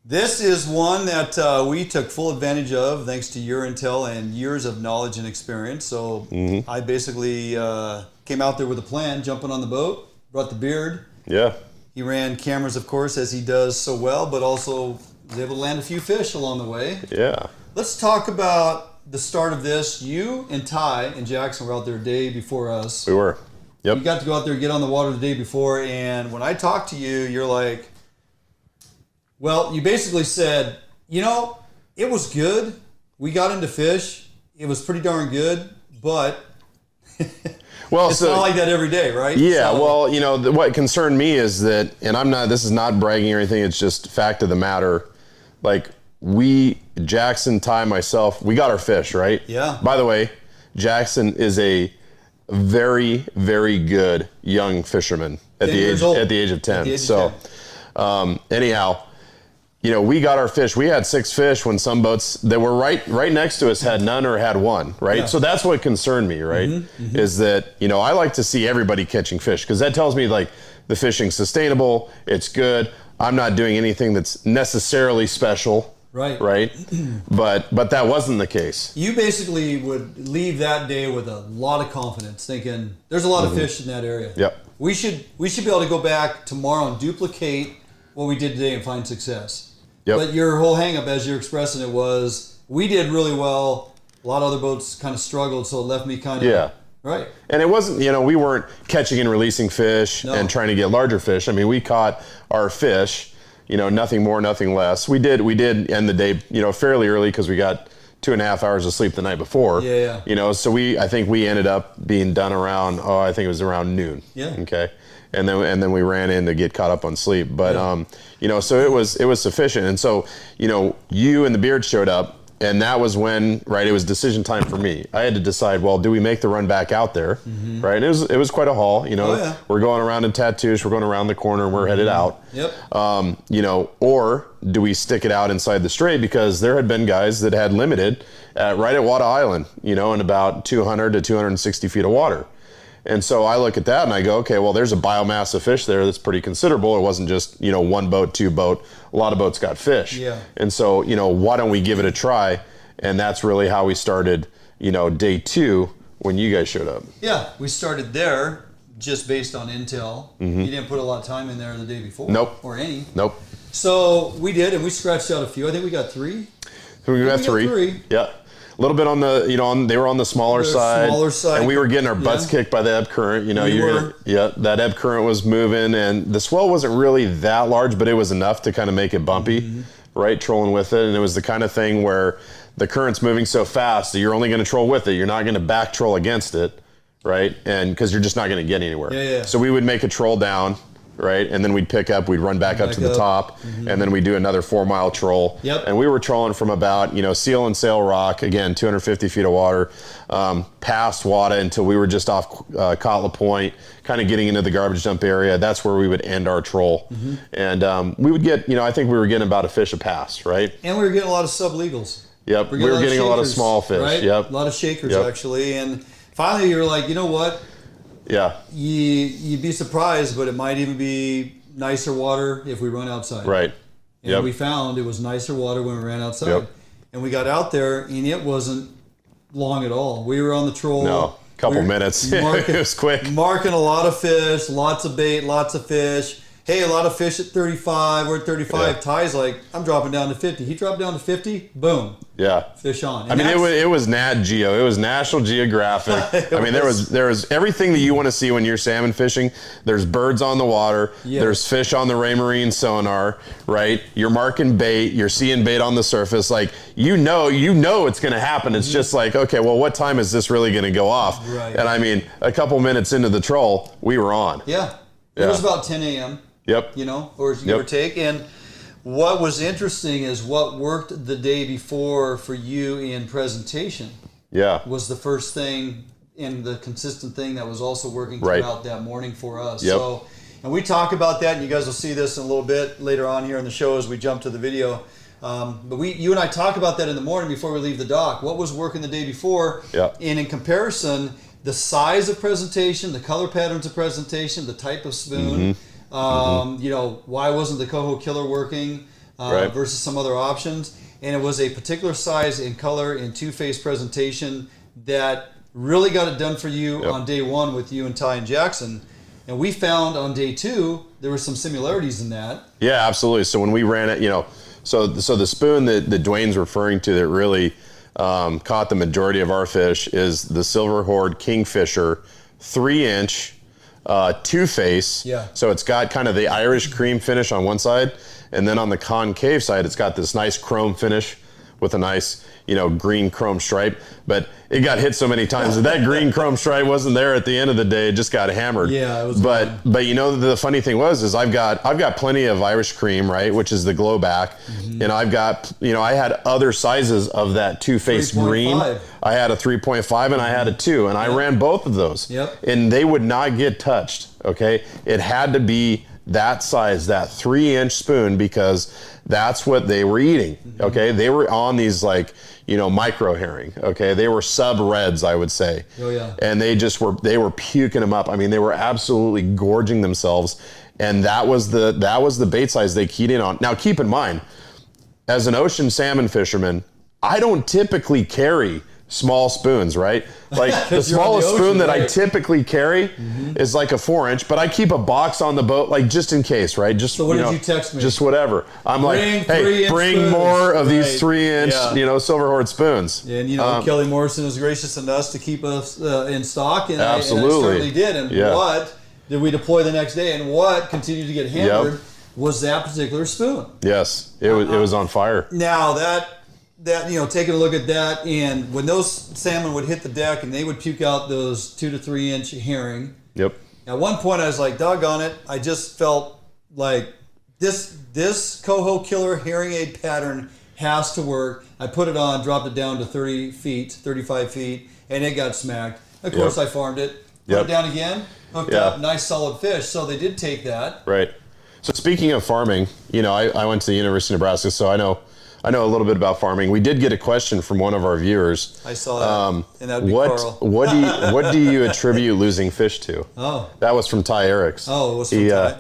This is one that we took full advantage of thanks to your intel and years of knowledge and experience. So I basically came out there with a plan, jumping on the boat, brought the beard. Yeah. He ran cameras, of course, as he does so well, but also was able to land a few fish along the way. Yeah. Let's talk about the start of this. You and Ty and Jackson were out there a day before us. We were. Yep. You got to go out there and get on the water the day before, and when I talked to you, you're like, well, you basically said, you know, it was good. We got into fish. It was pretty darn good, but Well, it's not like that every day, right? Yeah, So- well, you know, what concerned me is that, and this is not bragging or anything, it's just fact of the matter. Like, Jackson, Ty, myself, we got our fish, right? Yeah. By the way, Jackson is a very, very good young fisherman at the age of 10. So, anyhow, you know, we got our fish. We had 6 fish when some boats that were right next to us had none or had one, right? Yeah. So that's what concerned me, right? Is that, you know, I like to see everybody catching fish because that tells me like the fishing's sustainable, it's good. I'm not doing anything that's necessarily special. Right. But that wasn't the case. You basically would leave that day with a lot of confidence, thinking there's a lot of fish in that area. Yep. We should be able to go back tomorrow and duplicate what we did today and find success. Yep. But your whole hang-up, as you're expressing it, was we did really well. A lot of other boats kind of struggled, so it left me kind of... Yeah. Right. And it wasn't, you know, we weren't catching and releasing fish and trying to get larger fish. I mean, we caught our fish, you know, nothing more, nothing less. We did end the day, you know, fairly early because we got 2.5 hours of sleep the night before. Yeah. You know, so I think we ended up being done around, I think it was around noon. Yeah. Okay. And then we ran in to get caught up on sleep. But, you know, so it was sufficient. And so, you know, you and the beard showed up. And that was when, right, it was decision time for me. I had to decide, well, do we make the run back out there, right? And it was quite a haul, you know. We're going around in Tatoosh, we're going around the corner, and we're headed out. Yep. You know, or do we stick it out inside the strait? Because there had been guys that had limited right at Wada Island, you know, in about 200 to 260 feet of water. And so I look at that and I go, okay, well, there's a biomass of fish there that's pretty considerable. It wasn't just, you know, one boat, two boat. A lot of boats got fish. Yeah. And so, you know, why don't we give it a try? And that's really how we started, you know, day 2 when you guys showed up. Yeah, we started there just based on intel. You didn't put a lot of time in there the day before. Nope. Or any. Nope. So we did, and we scratched out a few. I think we got 3. We got 3. Yeah. A little bit on the, you know, they were on the smaller side. And we were getting our butts kicked by the ebb current. You know, that ebb current was moving, and the swell wasn't really that large, but it was enough to kind of make it bumpy, right? Trolling with it. And it was the kind of thing where the current's moving so fast that you're only going to troll with it. You're not going to back troll against it, right? And because you're just not going to get anywhere. Yeah. So we would make a troll down, right? And then we'd pick up, we'd run back up to the top, and then we'd do another 4-mile troll. Yep. And we were trolling from about, you know, Seal and Sail Rock, again, 250 feet of water, past Wada until we were just off Kotla Point, kind of getting into the garbage dump area. That's where we would end our troll. And we would get, you know, I think we were getting about a fish a pass, right? And we were getting a lot of sublegals. Yep, we were getting a lot of small fish. Right? Yep. A lot of shakers, actually. And finally, you were like, you know what? Yeah. You'd be surprised, but it might even be nicer water if we run outside. Right. And we found it was nicer water when we ran outside. Yep. And we got out there, and it wasn't long at all. We were on the troll. No, couple minutes. It was quick. Marking a lot of fish, lots of bait, lots of fish. hey, a lot of fish at 35, we're at 35. Yeah. Ty's like, I'm dropping down to 50. He dropped down to 50, boom. Yeah. Fish on. And I mean, it was Nat Geo. It was National Geographic. I mean, there was everything that you want to see when you're salmon fishing. There's birds on the water. Yeah. There's fish on the Raymarine sonar, right? You're marking bait. You're seeing bait on the surface. Like, you know it's going to happen. It's just like, okay, well, what time is this really going to go off? Right. And I mean, a couple minutes into the troll, we were on. Yeah. It was about 10 a.m. Yep. You know, or give or take. And what was interesting is what worked the day before for you in presentation. Yeah. Was the first thing and the consistent thing that was also working throughout that morning for us. Yep. So, and we talk about that, and you guys will see this in a little bit later on here in the show as we jump to the video. But you and I talk about that in the morning before we leave the dock. What was working the day before? Yep. And in comparison, the size of presentation, the color patterns of presentation, the type of spoon. You know, why wasn't the Coho Killer working versus some other options? And it was a particular size and color and two-face presentation that really got it done for you on day one with you and Ty and Jackson. And we found on day two there were some similarities in that. Yeah, absolutely. So when we ran it, you know, so the spoon that Dwayne's referring to that really caught the majority of our fish is the Silver Horde Kingfisher 3-inch two-face. Yeah. So it's got kind of the Irish cream finish on one side, and then on the concave side, it's got this nice chrome finish with a nice, you know, green chrome stripe. But it got hit so many times that that green chrome stripe wasn't there at the end of the day. It just got hammered. Yeah, it was. But you know, the funny thing is I've got plenty of Irish cream, right, which is the glow back, and I've got, you know, I had other sizes of that two-face green. I had a 3.5 and I had a 2, and I ran both of those. Yep. And they would not get touched. Okay, it had to be that size, that 3-inch spoon, because that's what they were eating. Okay, they were on these, like, you know, micro herring. Okay, they were sub reds, I would say. Oh yeah. And they were puking them up. I mean, they were absolutely gorging themselves, and that was the bait size they keyed in on. Now, keep in mind, as an ocean salmon fisherman, I don't typically carry small spoons, right? Like the smallest spoon that I typically carry is like a 4-inch, but I keep a box on the boat, like just in case, right? Just so what did you text me? Just whatever. I'm like, hey, bring more of these 3-inch, you know, Silver Horde spoons. And you know, Kelly Morrison was gracious enough to keep us in stock, and absolutely. I certainly did. And what did we deploy the next day? And what continued to get hammered was that particular spoon. Yes, it was on fire. Now that you know, taking a look at that, and when those salmon would hit the deck and they would puke out those 2 to 3 inch herring. Yep. At one point I was like, doggone it, I just felt like this Coho Killer herring aid pattern has to work. I put it on, dropped it down to 30 feet, 35 feet, and it got smacked. Of course I farmed it, put it down again, hooked up, nice solid fish. So they did take that. Right. So speaking of farming, you know, I went to the University of Nebraska, so I know a little bit about farming. We did get a question from one of our viewers. I saw that, and that would be Carl. What do you attribute losing fish to? Oh, that was from Ty Eriks. Oh, it was from Ty,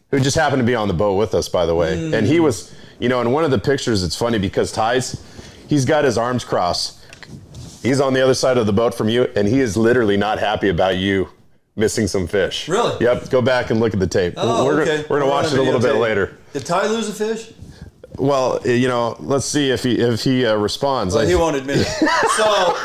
who just happened to be on the boat with us, by the way. And he was, you know, in one of the pictures, it's funny because he's got his arms crossed. He's on the other side of the boat from you, and he is literally not happy about you missing some fish. Really? Yep. Go back and look at the tape. Oh, we're going to watch it a little bit later. Did Ty lose a fish? Well, you know, let's see if he responds. Well, he won't admit it. So,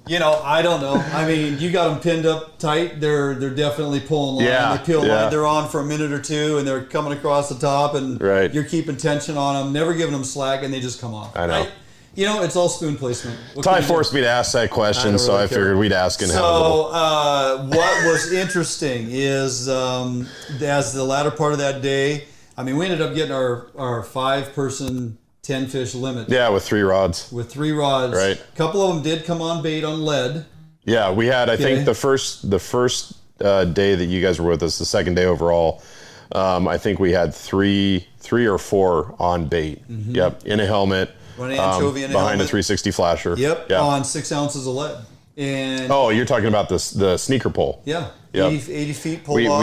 you know, I don't know. I mean, you got them pinned up tight. They're definitely pulling line. Yeah, they peel line. They're on for a minute or two, and they're coming across the top, and you're keeping tension on them, never giving them slack, and they just come off. I know. You know, it's all spoon placement. Ty forced me to ask that question, so I figured we'd ask and have a little. What was interesting is as the latter part of that day, I mean, we ended up getting our 5-person 10-fish limit. Yeah, with 3 rods. With 3 rods. Right. A couple of them did come on bait on lead. Yeah, we had, I think the first day that you guys were with us, the second day overall, I think we had 3 or 4 on bait. Yep, in a helmet. One anchovy in a behind helmet. a 360 flasher. Yep, on 6 ounces of lead. And you're talking about the sneaker pole. Yeah. Yep. 80 feet pulled off.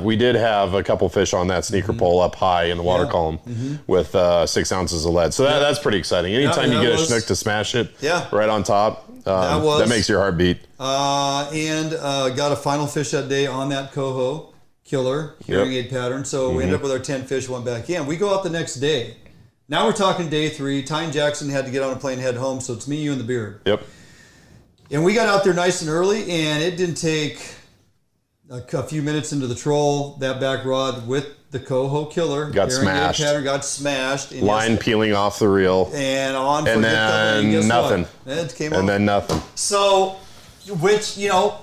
We did have a couple fish on that sneaker pole up high in the water column with 6 ounces of lead. So that's pretty exciting. Anytime you get a Chinook to smash it right on top, that makes your heart beat. And got a final fish that day on that Coho. killer, hearing aid pattern. So we ended up with our 10 fish, went back in. We go out the next day. Now we're talking day 3. Ty and Jackson had to get on a plane and head home, so it's me, you, and the beard. Yep. And we got out there nice and early, and it didn't take a few minutes into the troll. That back rod with the Coho killer got smashed. Pattern got smashed. And line peeling off the reel. And on. And then nothing. It came and off. then nothing. So, which, you know,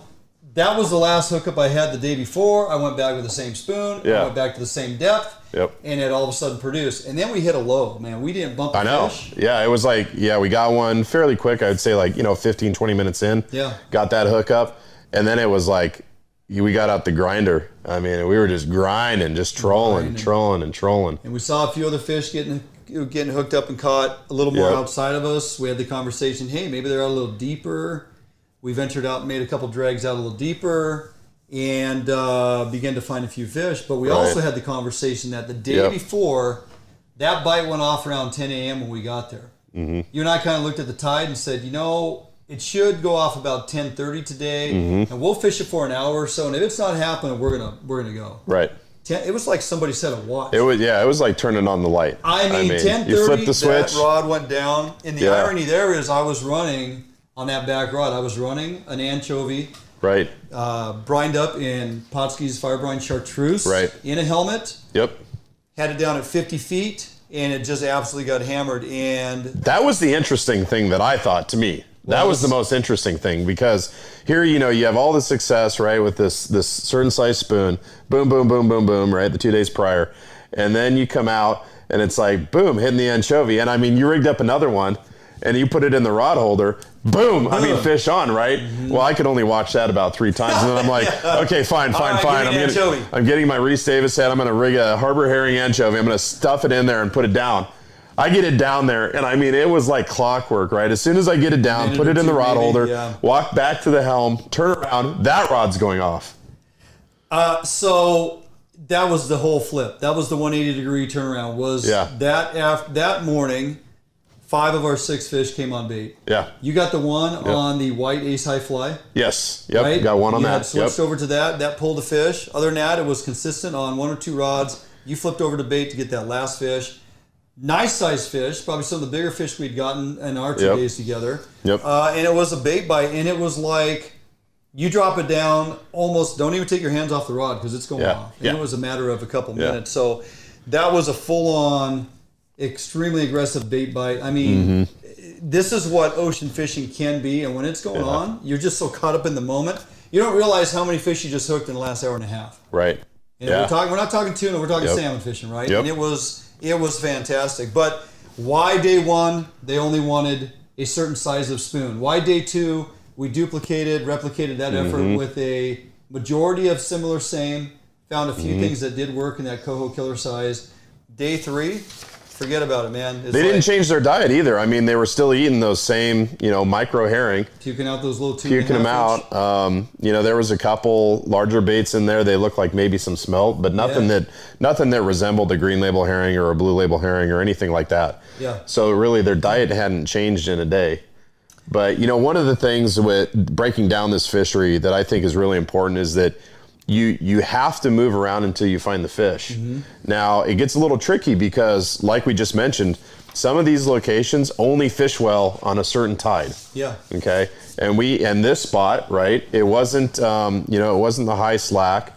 that was the last hookup I had the day before. I went back with the same spoon. Yeah. I went back to the same depth. Yep. And it all of a sudden produced. And then we hit a low, man. We didn't bump the fish. Yeah, it was like, we got one fairly quick. I would say 15, 20 minutes in. Yeah. Got that hookup. And then it was like, we got out the grinder. I mean, we were just grinding, just trolling. And we saw a few other fish getting hooked up and caught a little more outside of us. We had the conversation, hey, maybe they're out a little deeper. We ventured out and made a couple drags out a little deeper and began to find a few fish. But we also had the conversation that the day before, that bite went off around 10 a.m. when we got there. Mm-hmm. You and I kind of looked at the tide and said, it should go off about 10:30 today, and we'll fish it for an hour or so. And if it's not happening, we're gonna go. Right. It was like somebody set a watch. It was like turning on the light. I mean 10:30, you flip the switch, that rod went down. And the irony there is I was running on that back rod. I was running an anchovy, right, brined up in Potsky's fire brine chartreuse, right, in a helmet. Yep. Had it down at 50 feet, and it just absolutely got hammered. And that was the interesting thing that I thought to me. That was the most interesting thing, because here, you have all the success, right, with this certain size spoon, boom, boom, boom, boom, boom, right, the 2 days prior. And then you come out and it's like, boom, hitting the anchovy. And I mean, you rigged up another one and you put it in the rod holder, boom, I mean, fish on, right? Mm-hmm. Well, I could only watch that about 3 times. And then I'm like, okay, fine. I'm getting my Reese Davis head. I'm going to rig a harbor herring anchovy. I'm going to stuff it in there and put it down. I get it down there, and I mean, it was like clockwork, right? As soon as I get it down, put it in the rod holder, walk back to the helm, turn around, that rod's going off. So that was the whole flip. That was the 180-degree turnaround. That morning, 5 of our 6 fish came on bait. Yeah. You got the one on the white ace high fly. Yes. Yep. Right? Got one on you that. Had switched over to that. That pulled a fish. Other than that, it was consistent on 1 or 2 rods. You flipped over to bait to get that last fish. Nice sized fish, probably some of the bigger fish we'd gotten in our 2 days together. Yep. And it was a bait bite, and it was like you drop it down, almost don't even take your hands off the rod because it's going off. And it was a matter of a couple minutes. So that was a full on, extremely aggressive bait bite. I mean, this is what ocean fishing can be, and when it's going on, you're just so caught up in the moment. You don't realize how many fish you just hooked in the last hour and a half. Right. And we're not talking tuna, we're talking salmon fishing, right? Yep. And it was fantastic. But why day 1, they only wanted a certain size of spoon? Why day 2, we replicated that effort with a majority of similar same, found a few things that did work in that Coho killer size. Day 3, forget about it, man. They didn't change their diet either. I mean, they were still eating those same, micro herring. Puking out those little 2.5 Puking them out. There was a couple larger baits in there. They looked like maybe some smelt, but nothing that resembled a green label herring or a blue label herring or anything like that. Yeah. So really, their diet hadn't changed in a day. But one of the things with breaking down this fishery that I think is really important is that you have to move around until you find the fish. Now, it gets a little tricky because, like we just mentioned, some of these locations only fish well on a certain tide. Yeah. Okay. And this spot, right? It wasn't it wasn't the high slack,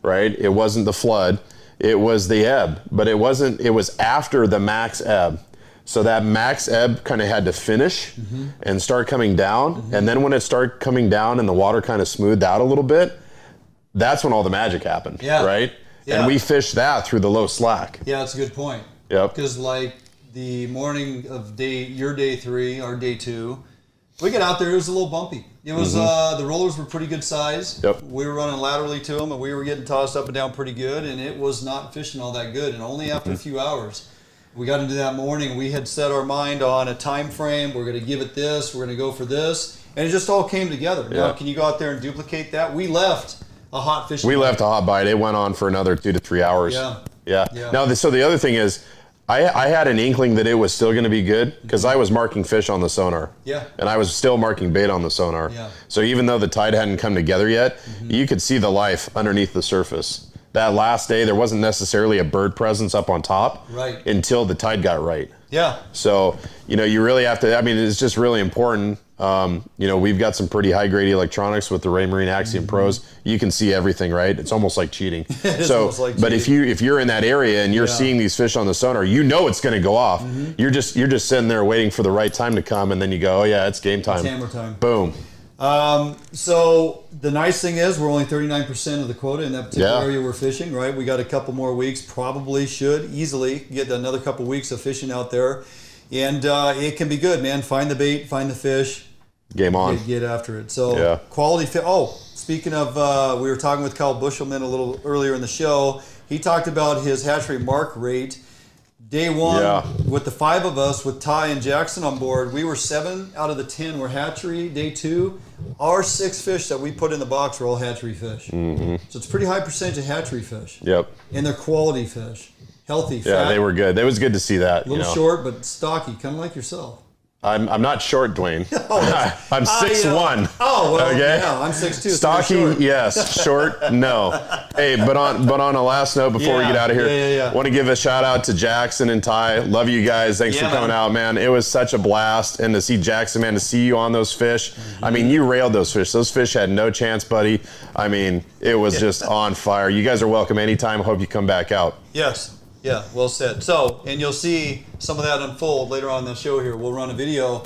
right? It wasn't the flood. It was the ebb, but it was after the max ebb. So that max ebb kind of had to finish and start coming down. And then when it started coming down and the water kind of smoothed out a little bit, that's when all the magic happened, right? Yeah. And we fished that through the low slack. Yeah, that's a good point. Yep. Because like the morning of your day 3, our day 2, we got out there, it was a little bumpy. It was the rollers were pretty good size. Yep. We were running laterally to them, and we were getting tossed up and down pretty good, and it was not fishing all that good. And only after a few hours, we got into that morning. We had set our mind on a time frame. We're going to give it this. We're going to go for this, and it just all came together. Yeah. Now, can you go out there and duplicate that? We left a hot fishing bite. Left a hot bite. It went on for another 2 to 3 hours. Yeah. Now, so the other thing is, I had an inkling that it was still going to be good because I was marking fish on the sonar. Yeah. And I was still marking bait on the sonar. Yeah. So even though the tide hadn't come together yet, you could see the life underneath the surface. that last day, there wasn't necessarily a bird presence up on top until the tide got right. Yeah. So, you know, you really have to, I mean, it's just really important. You know, we've got some pretty high grade electronics with the Ray Marine Axiom Pros. You can see everything, right? It's almost like cheating. But if you're in that area and you're seeing these fish on the sonar, you know it's going to go off. You're just sitting there waiting for the right time to come, and then you go, oh yeah, it's game time. It's hammer time. Boom. So the nice thing is we're only 39% of the quota in that particular area we're fishing, right? We got a couple more weeks, probably should easily get another couple weeks of fishing out there. And it can be good, man. Find the bait, find the fish. Game on. Get after it. So quality fish. Oh, speaking of, we were talking with Kyle Buschelman a little earlier in the show. He talked about his hatchery mark rate. Day one, with the 5 of us, with Ty and Jackson on board, we were 7 out of the 10 were hatchery. Day 2, our 6 fish that we put in the box were all hatchery fish. So it's a pretty high percentage of hatchery fish. And they're quality fish. Healthy, fat. Yeah, they were good. It was good to see that. A little short, but stocky, kind of like yourself. I'm not short, Dwayne. I'm 6'1". Oh, well, okay? yeah, I'm 6'2". Stocky, so yes. Short, no. Hey, but on a last note before we get out of here, I want to give a shout out to Jackson and Ty. Love you guys. Thanks for coming out, man. It was such a blast. And to see Jackson, man, to see you on those fish. I mean, you railed those fish. Those fish had no chance, buddy. I mean, it was just on fire. You guys are welcome anytime. Hope you come back out. Yes. Yeah, well said. So, and you'll see some of that unfold later on in the show here. We'll run a video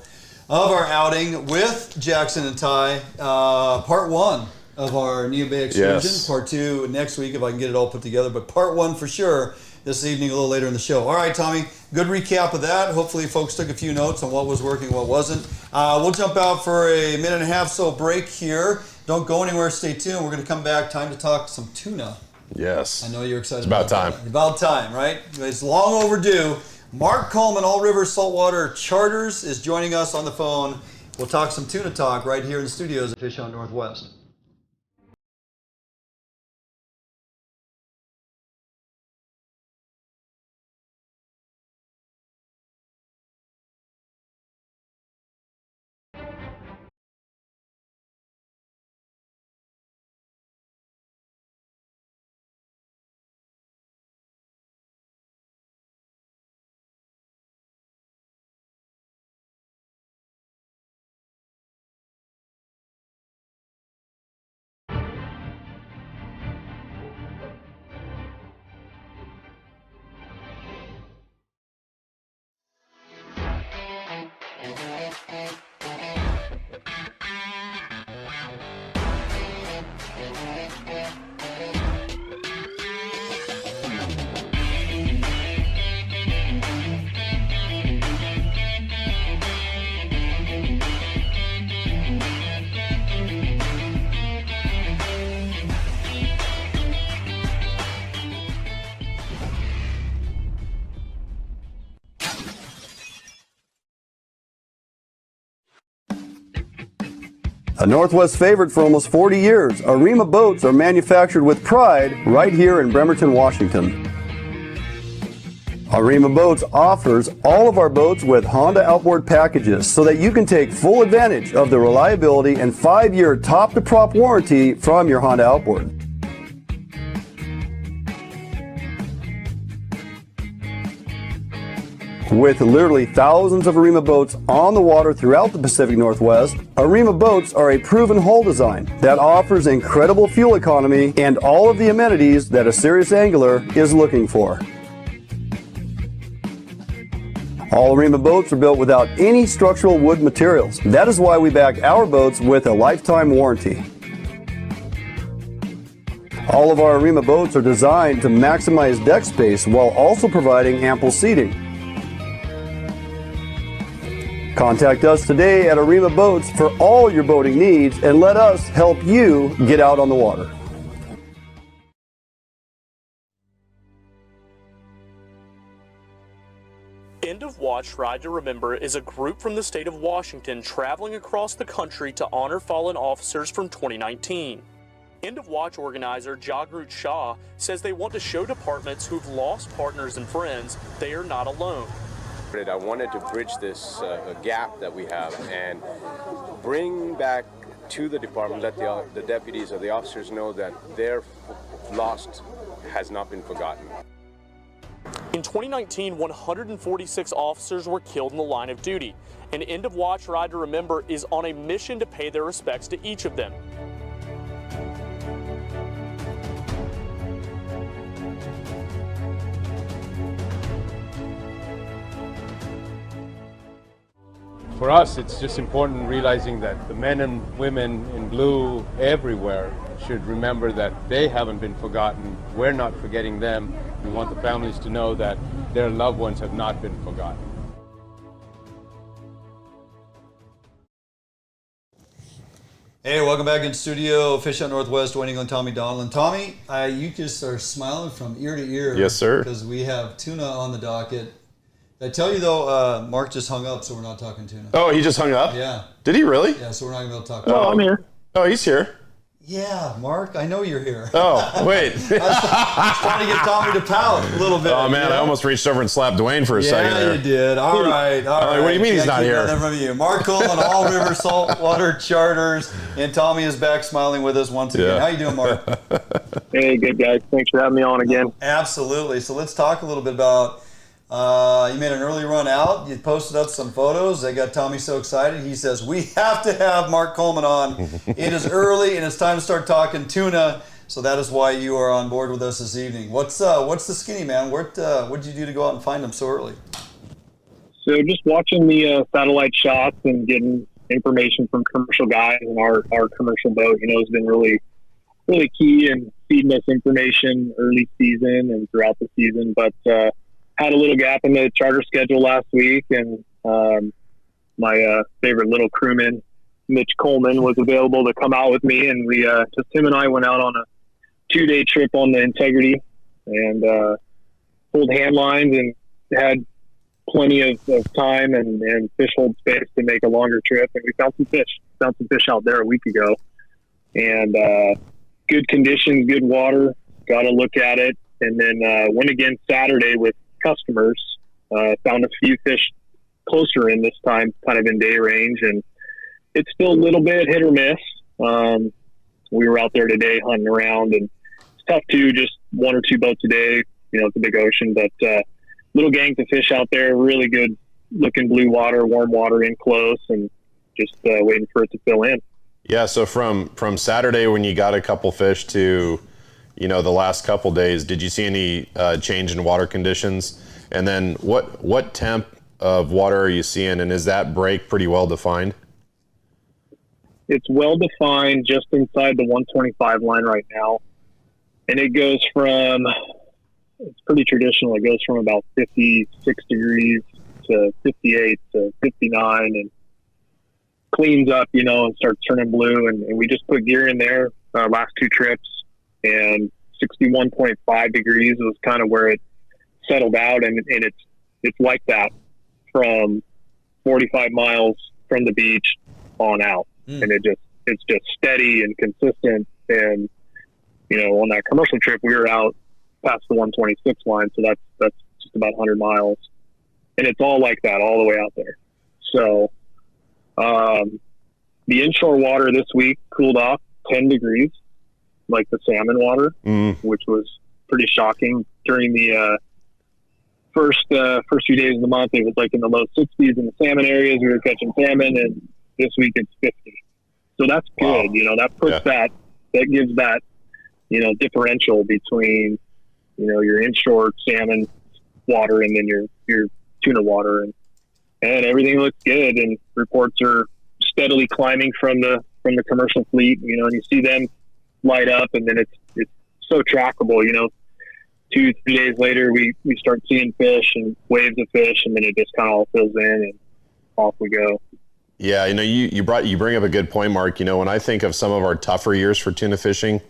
of our outing with Jackson and Ty, part 1 of our Neah Bay excursion. Part 2 next week if I can get it all put together, but part 1 for sure this evening a little later in the show. All right, Tommy, good recap of that. Hopefully folks took a few notes on what was working, what wasn't. We'll jump out for a minute and a half so break here. Don't go anywhere, stay tuned. We're going to come back, time to talk some tuna. Yes. I know you're excited. It's about time. About time, right? It's long overdue. Mark Coleman, All River Saltwater Charters, is joining us on the phone. We'll talk some tuna talk right here in the studios at Fish on Northwest. A Northwest favorite for almost 40 years, Arima boats are manufactured with pride right here in Bremerton, Washington. Arima Boats offers all of our boats with Honda outboard packages so that you can take full advantage of the reliability and 5-year top-to-prop warranty from your Honda outboard. With literally thousands of Arima boats on the water throughout the Pacific Northwest, Arima boats are a proven hull design that offers incredible fuel economy and all of the amenities that a serious angler is looking for. All Arima boats are built without any structural wood materials. That is why we back our boats with a lifetime warranty. All of our Arima boats are designed to maximize deck space while also providing ample seating. Contact us today at Arima Boats for all your boating needs and let us help you get out on the water. End of Watch Ride to Remember is a group from the state of Washington traveling across the country to honor fallen officers from 2019. End of Watch organizer Jagrut Shah says they want to show departments who've lost partners and friends they are not alone. I wanted to bridge this gap that we have and bring back to the department, let the deputies or the officers know that their lost has not been forgotten. In 2019, 146 officers were killed in the line of duty. An End of Watch Ride to Remember is on a mission to pay their respects to each of them. For us, it's just important realizing that the men and women in blue everywhere should remember that they haven't been forgotten. We're not forgetting them. We want the families to know that their loved ones have not been forgotten. Hey, welcome back in studio. Fish Out Northwest, Wayne England, Tommy Donlan. Tommy, you just are smiling from ear to ear. Yes, sir. Because we have tuna on the docket. Did I tell you, though, Mark just hung up, so we're not talking tuna. Oh, he just hung up? Yeah. Did he really? Yeah, so we're not going to be able to talk Oh, I'm here. Oh, he's here. Yeah, Mark, I know you're here. Oh, wait. I was trying to get Tommy to pout a little bit. Oh, man, I almost reached over and slapped Dwayne for a second there. Yeah, you did. All right. What do you mean he's not here? From you. Mark Coleman, All River Saltwater Charters, and Tommy is back smiling with us once again. Yeah. How you doing, Mark? Hey, good guys. Thanks for having me on again. Absolutely. So let's talk a little bit about, you made an early run out. You posted up some photos. They got Tommy so excited. He says, we have to have Mark Coleman on. It is early, and it's time to start talking tuna. So that is why you are on board with us this evening. What's the skinny, man? What did you do to go out and find them so early? So just watching the satellite shots and getting information from commercial guys and our commercial boat, has been really, really key in feeding us information early season and throughout the season. But had a little gap in the charter schedule last week, and my favorite little crewman, Mitch Coleman, was available to come out with me, and we just him and I went out on a 2-day trip on the Integrity and pulled hand lines and had plenty of time and fish hold space to make a longer trip, and we found some fish out there a week ago, and good conditions, good water, got to look at it, and then went again Saturday with customers, found a few fish closer in this time, kind of in day range, and it's still a little bit hit or miss. We were out there today hunting around, and it's tough to just 1 or 2 boats a day, it's a big ocean, but little gangs of fish out there, really good looking blue water, warm water in close, and just waiting for it to fill in. Yeah, so from Saturday when you got a couple fish to the last couple days, did you see any change in water conditions? And then what temp of water are you seeing, and is that break pretty well defined? It's well defined just inside the 125 line right now. And it goes from, it's pretty traditional. It goes from about 56 degrees to 58 to 59 and cleans up, and starts turning blue. And we just put gear in there last 2 trips, and 61.5 degrees was kind of where it settled out. And it's like that from 45 miles from the beach on out. And it's just steady and consistent. And, on that commercial trip, we were out past the 126 line. So that's just about 100 miles, and it's all like that all the way out there. So, the inshore water this week cooled off 10 degrees, like the salmon water, which was pretty shocking. During the first few days of the month, it was like in the low 60s in the salmon areas. We were catching salmon, and this week it's 50. So that's good. Wow. That puts that gives that, differential between, your inshore salmon water and then your tuna water, and everything looks good, and reports are steadily climbing from the commercial fleet, and you see them light up, and then it's so trackable, 2-3 days later, we start seeing fish and waves of fish, and then it just kind of all fills in and off we go. Yeah, you bring up a good point, Mark. When I think of some of our tougher years for tuna fishing,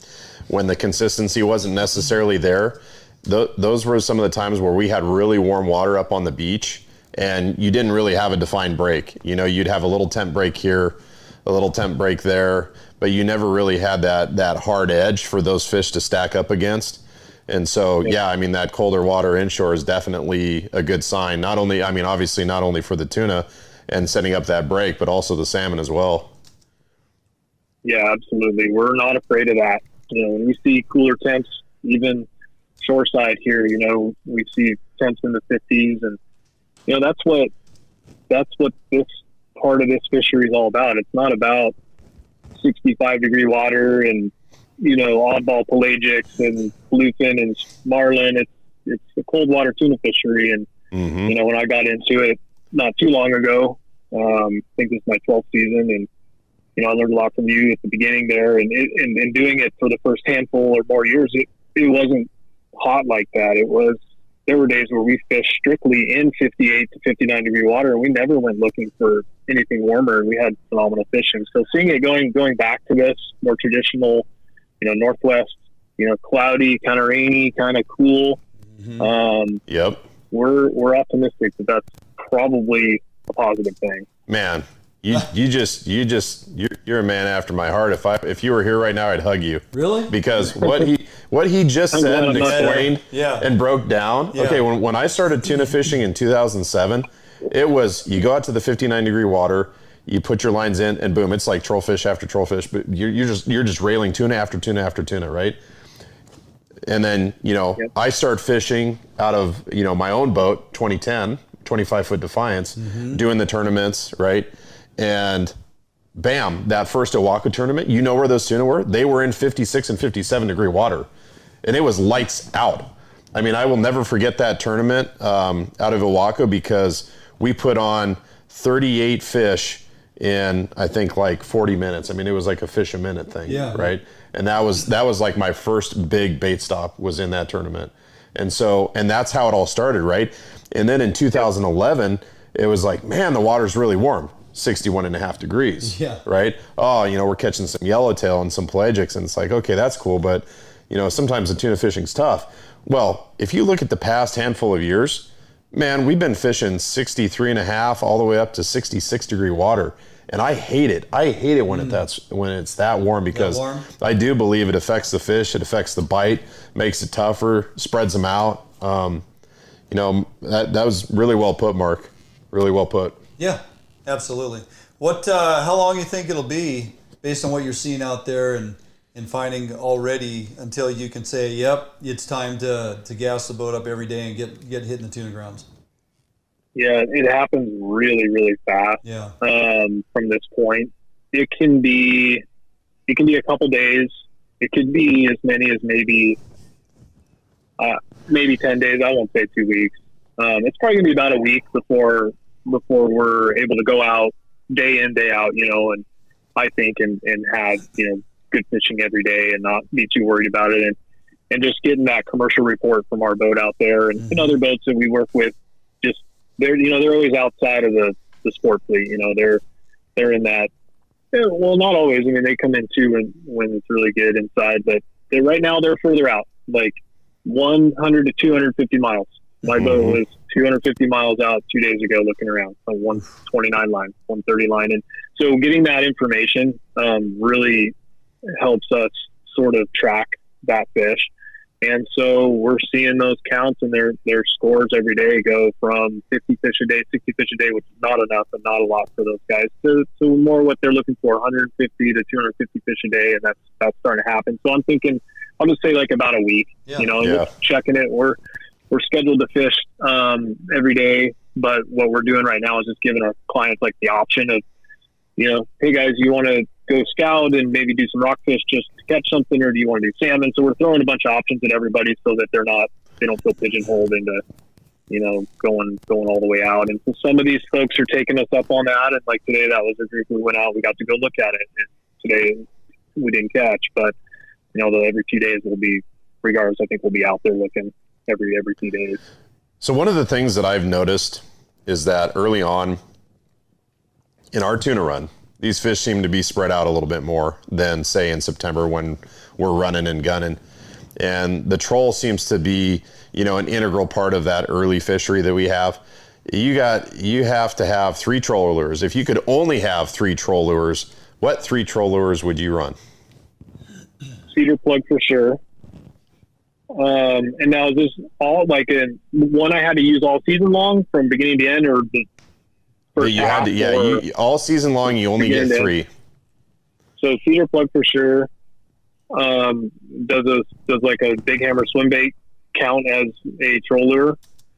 when the consistency wasn't necessarily there, those were some of the times where we had really warm water up on the beach, and you didn't really have a defined break. You'd have a little temp break here, a little temp break there, but you never really had that hard edge for those fish to stack up against. And so, that colder water inshore is definitely a good sign. Obviously not only for the tuna and setting up that break, but also the salmon as well. Yeah, absolutely. We're not afraid of that. When we see cooler temps, even shoreside here, you know, we see temps in the 50s, and you know that's what this part of this fishery is all about. It's not about 65-degree water and, you know, oddball pelagics and bluefin and marlin. It's a cold water tuna fishery, and you know, when I got into it not too long ago, I think this is my 12th season, and you know, I learned a lot from you at the beginning there, and doing it for the first handful or more years, it wasn't hot like that. There were days where we fished strictly in 58 to 59-degree water, and we never went looking for anything warmer, and we had phenomenal fishing. So seeing it going back to this more traditional, you know, Northwest, you know, cloudy, kind of rainy, kind of cool. Yep. We're optimistic that that's probably a positive thing. Man, you're a man after my heart. If you were here right now, I'd hug you. Really? Because what he just said and explained and broke down. Yeah. Okay, when I started tuna fishing in 2007, it was you go out to the 59-degree water, you put your lines in, and boom, it's like trollfish after trollfish. But you're just railing tuna after tuna after tuna, right? And then, you know, I start fishing out of, you know, my own boat, 2010, 25-foot Defiance, doing the tournaments, right? And bam, that first Oahu tournament, you know where those tuna were? They were in 56 and 57-degree water. And it was lights out. I mean, I will never forget that tournament out of Oahu, because we put on 38 fish in, I think, like 40 minutes. I mean, it was like a fish a minute thing, right? And that was like my first big bait stop was in that tournament. And that's how it all started, right? And then in 2011, it was like, man, the water's really warm, 61.5 degrees, right? Oh, you know, we're catching some yellowtail and some pelagics, and it's like, okay, that's cool, but you know, sometimes the tuna fishing's tough. Well, if you look at the past handful of years, man, we've been fishing 63.5 all the way up to 66-degree water. And I hate it. I hate it when it's that warm, because I do believe it affects the fish. It affects the bite, makes it tougher, spreads them out. You know, that was really well put, Mark. Really well put. Yeah, absolutely. How long you think it'll be based on what you're seeing out there and finding already until you can say, yep, it's time to gas the boat up every day and get hitting the tuna grounds? Yeah, it happens really, really fast. Yeah. From this point, it can be a couple days. It could be as many as maybe 10 days. I won't say 2 weeks. It's probably gonna be about a week before we're able to go out day in, day out, you know, and I think and have, you know, good fishing every day and not be too worried about it, and just getting that commercial report from our boat out there and other boats that we work with. Just they're always outside of the sport fleet. You know, they're in that. Well, not always. I mean, they come in too when it's really good inside, but right now they're further out, like 100 to 250 miles. My boat was 250 miles out 2 days ago, looking around on 129 line, 130 line, and so getting that information really helps us sort of track that fish. And so we're seeing those counts and their scores every day go from 50 fish a day, 60 fish a day, which is not enough and not a lot for those guys, to more what they're looking for, 150 to 250 fish a day, and that's starting to happen. So I'm thinking, I'll just say like about a week, you know, and just checking it. We're scheduled to fish every day, but what we're doing right now is just giving our clients like the option of, you know, hey guys, you want to go scout and maybe do some rockfish just to catch something, or do you want to do salmon? So we're throwing a bunch of options at everybody so that they don't feel pigeonholed into, you know, going all the way out. And so some of these folks are taking us up on that. And like today, that was a group we went out, we got to go look at it. And today we didn't catch, but you know, every few days we'll be, regardless, I think we'll be out there looking every few days. So one of the things that I've noticed is that early on in our tuna run, these fish seem to be spread out a little bit more than, say, in September when we're running and gunning. And the troll seems to be, you know, an integral part of that early fishery that we have. You have to have 3 troll lures. If you could only have 3 troll lures, what 3 troll lures would you run? Cedar plug for sure. And now is this all like one I had to use all season long from beginning to end, or the first you had to, all season long you only get 3. So cedar plug for sure. Does like a big hammer swim bait count as a troll lure,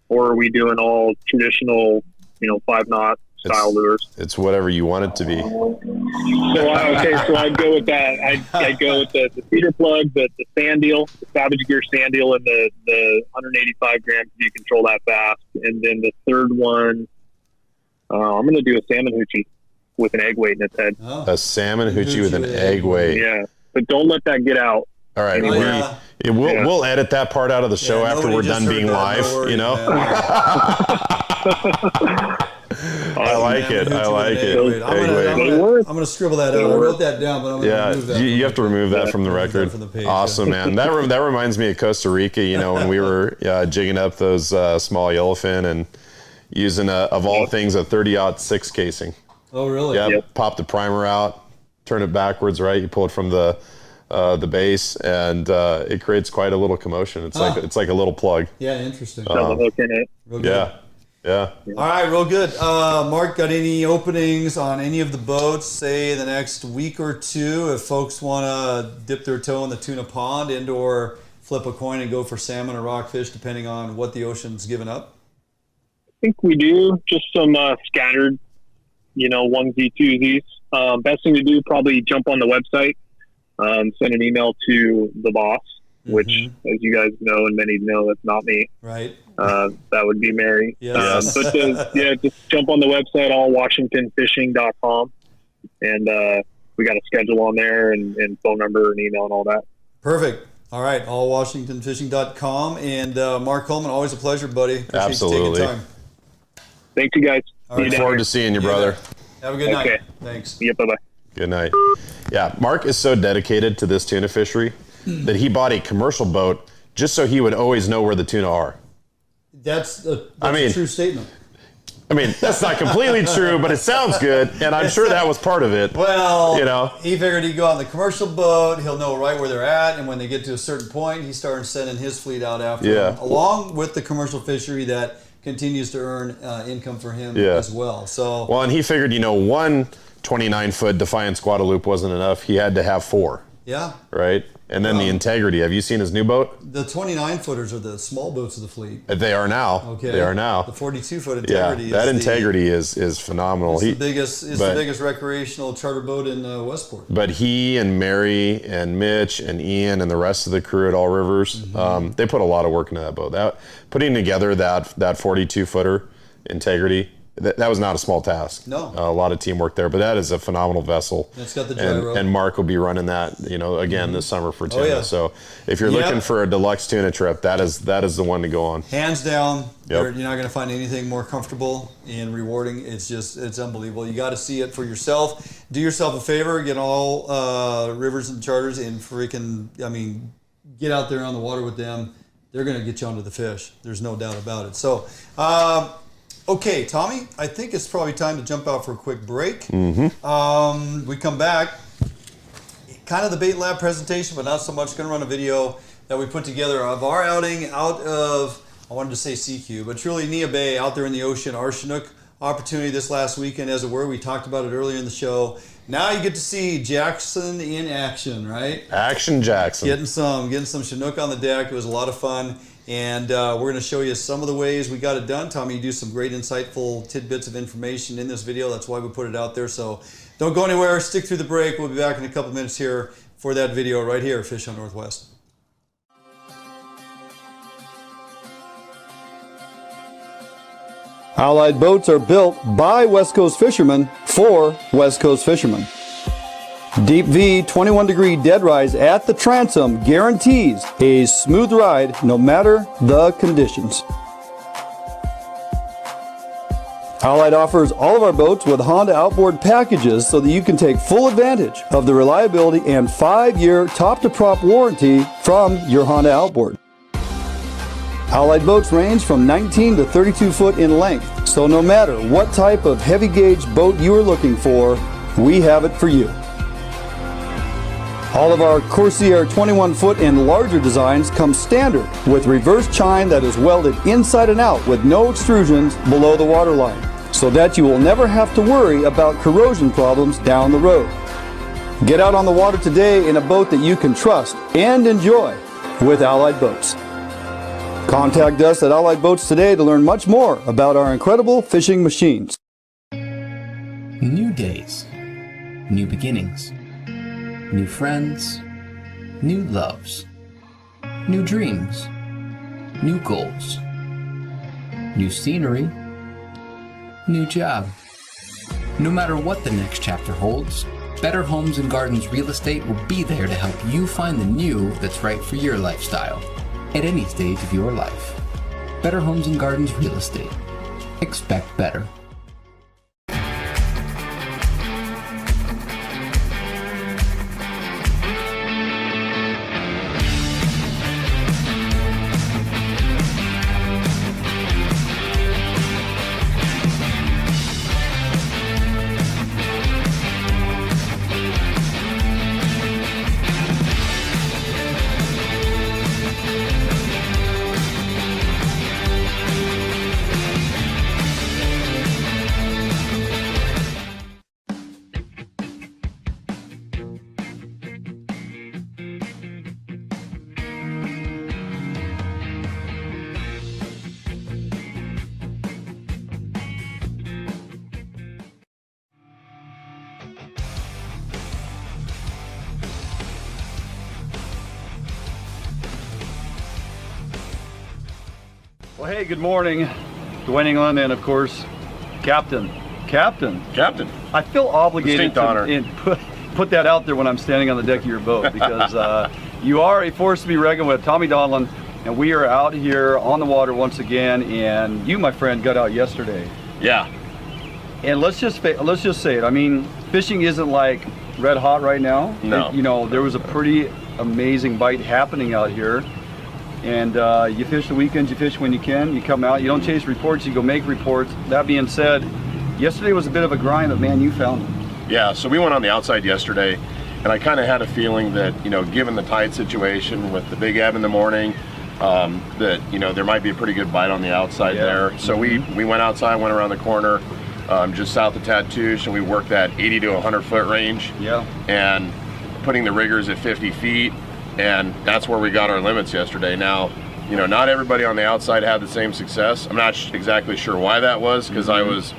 or are we doing all traditional, 5-knot style lures? It's whatever you want it to be. So I'd go with that. I'd go with the feeder plug, the sand deal, the Savage Gear sand deal, and the 185 grams if you control that fast. And then the third one, I'm going to do a salmon hoochie with an egg weight in its head. Oh. A salmon hoochie with an egg weight. Yeah, but don't let that get out. All right, we'll edit that part out of the show after we're done being live. I like it. I'm gonna scribble that out. I wrote that down, but I'm gonna remove that. You have to remove that from the record. Awesome, man. That reminds me of Costa Rica. When we were jigging up those small yellowfin and using of all things a 30-06 casing. Oh, really? Yeah. Yep. Pop the primer out, turn it backwards. Right, you pull it from the base, and it creates quite a little commotion. It's like a little plug. Yeah, interesting. Real good. Yeah. All right, real good. Mark, got any openings on any of the boats, say the next week or two, if folks want to dip their toe in the tuna pond and/or flip a coin and go for salmon or rockfish, depending on what the ocean's given up? I think we do. Just some scattered, onesie, twosies. Best thing to do, probably jump on the website, send an email to the boss, which, as you guys know, and many know, that's not me. Right. That would be Mary. Yes. But just jump on the website, allwashingtonfishing.com, and we got a schedule on there and phone number and email and all that. Perfect. All right, allwashingtonfishing.com. And Mark Coleman, always a pleasure, buddy. Appreciate Absolutely. you taking time. Thank you, guys. Look forward to seeing you, brother. Have a good night. Thanks. Yeah, bye-bye. Good night. Yeah, Mark is so dedicated to this tuna fishery that he bought a commercial boat just so he would always know where the tuna are. That's a true statement. I mean, that's not completely true, but it sounds good, and I'm sure that was part of it. Well, he figured he'd go on the commercial boat, he'll know right where they're at, and when they get to a certain point, he started sending his fleet out after them, along with the commercial fishery that continues to earn income for him as well. Well, and he figured, one 29-foot Defiance Guadalupe wasn't enough. He had to have 4. Yeah. Right? And then the Integrity. Have you seen his new boat? The 29-footers are the small boats of the fleet. They are now. Okay. They are now. The 42-foot Integrity. Yeah, that Integrity is phenomenal. It's the biggest recreational charter boat in Westport. But he and Mary and Mitch and Ian and the rest of the crew at All Rivers, they put a lot of work into that boat. Putting together that 42-footer Integrity, that was not a small task. No. A lot of teamwork there, but that is a phenomenal vessel. It's got the gyro. And Mark will be running that, again this summer for tuna. Oh, yeah. So if you're looking for a deluxe tuna trip, that is the one to go on. Hands down. You're not going to find anything more comfortable and rewarding. It's unbelievable. You got to see it for yourself. Do yourself a favor, get all Rivers and Charters and get out there on the water with them. They're going to get you onto the fish. There's no doubt about it. So, okay, Tommy, I think it's probably time to jump out for a quick break. We come back, kind of the Bait Lab presentation, but not so much. Going to run a video that we put together of our outing out of, I wanted to say Sekiu, but truly Neah Bay out there in the ocean. Our Chinook opportunity this last weekend, as it were. We talked about it earlier in the show. Now you get to see Jackson in action, right? Action Jackson. Getting some Chinook on the deck. It was a lot of fun. And we're going to show you some of the ways we got it done. Tommy, you do some great insightful tidbits of information in this video. That's why we put it out there. So don't go anywhere. Stick through the break. We'll be back in a couple minutes here for that video right here, Fish on Northwest. Allied boats are built by West Coast fishermen for West Coast fishermen. Deep V 21-degree dead rise at the transom guarantees a smooth ride no matter the conditions. Allied offers all of our boats with Honda outboard packages so that you can take full advantage of the reliability and 5-year top-to-prop warranty from your Honda outboard. Allied boats range from 19 to 32 foot in length, so no matter what type of heavy gauge boat you are looking for, we have it for you. All of our Corsair 21-foot and larger designs come standard with reverse chine that is welded inside and out with no extrusions below the waterline, so that you will never have to worry about corrosion problems down the road. Get out on the water today in a boat that you can trust and enjoy with Allied Boats. Contact us at Allied Boats today to learn much more about our incredible fishing machines. New days, new beginnings, new friends, new loves, new dreams, new goals, new scenery, new job. No matter what the next chapter holds, Better Homes and Gardens Real Estate will be there to help you find the new that's right for your lifestyle at any stage of your life. Better Homes and Gardens Real Estate. Expect better. Well, hey, good morning. Dwayne England and, of course, Captain. I feel obligated to put that out there when I'm standing on the deck of your boat because you are a force to be reckoned with. Tommy Donlin, and we are out here on the water once again, and you, my friend, got out yesterday. Yeah. And let's just say it. I mean, fishing isn't like red hot right now. No. There was a pretty amazing bite happening out here. And you fish the weekends, you fish when you can, you come out, you don't chase reports, you go make reports. That being said, yesterday was a bit of a grind, but man, you found them. Yeah, so we went on the outside yesterday, and I kind of had a feeling that, given the tide situation with the big ebb in the morning, that, there might be a pretty good bite on the outside there. So we went outside, went around the corner, just south of Tatoosh, and we worked that 80 to 100 foot range. Yeah. And putting the riggers at 50 feet. And that's where we got our limits yesterday. Now, not everybody on the outside had the same success. I'm not exactly sure why that was, because I was,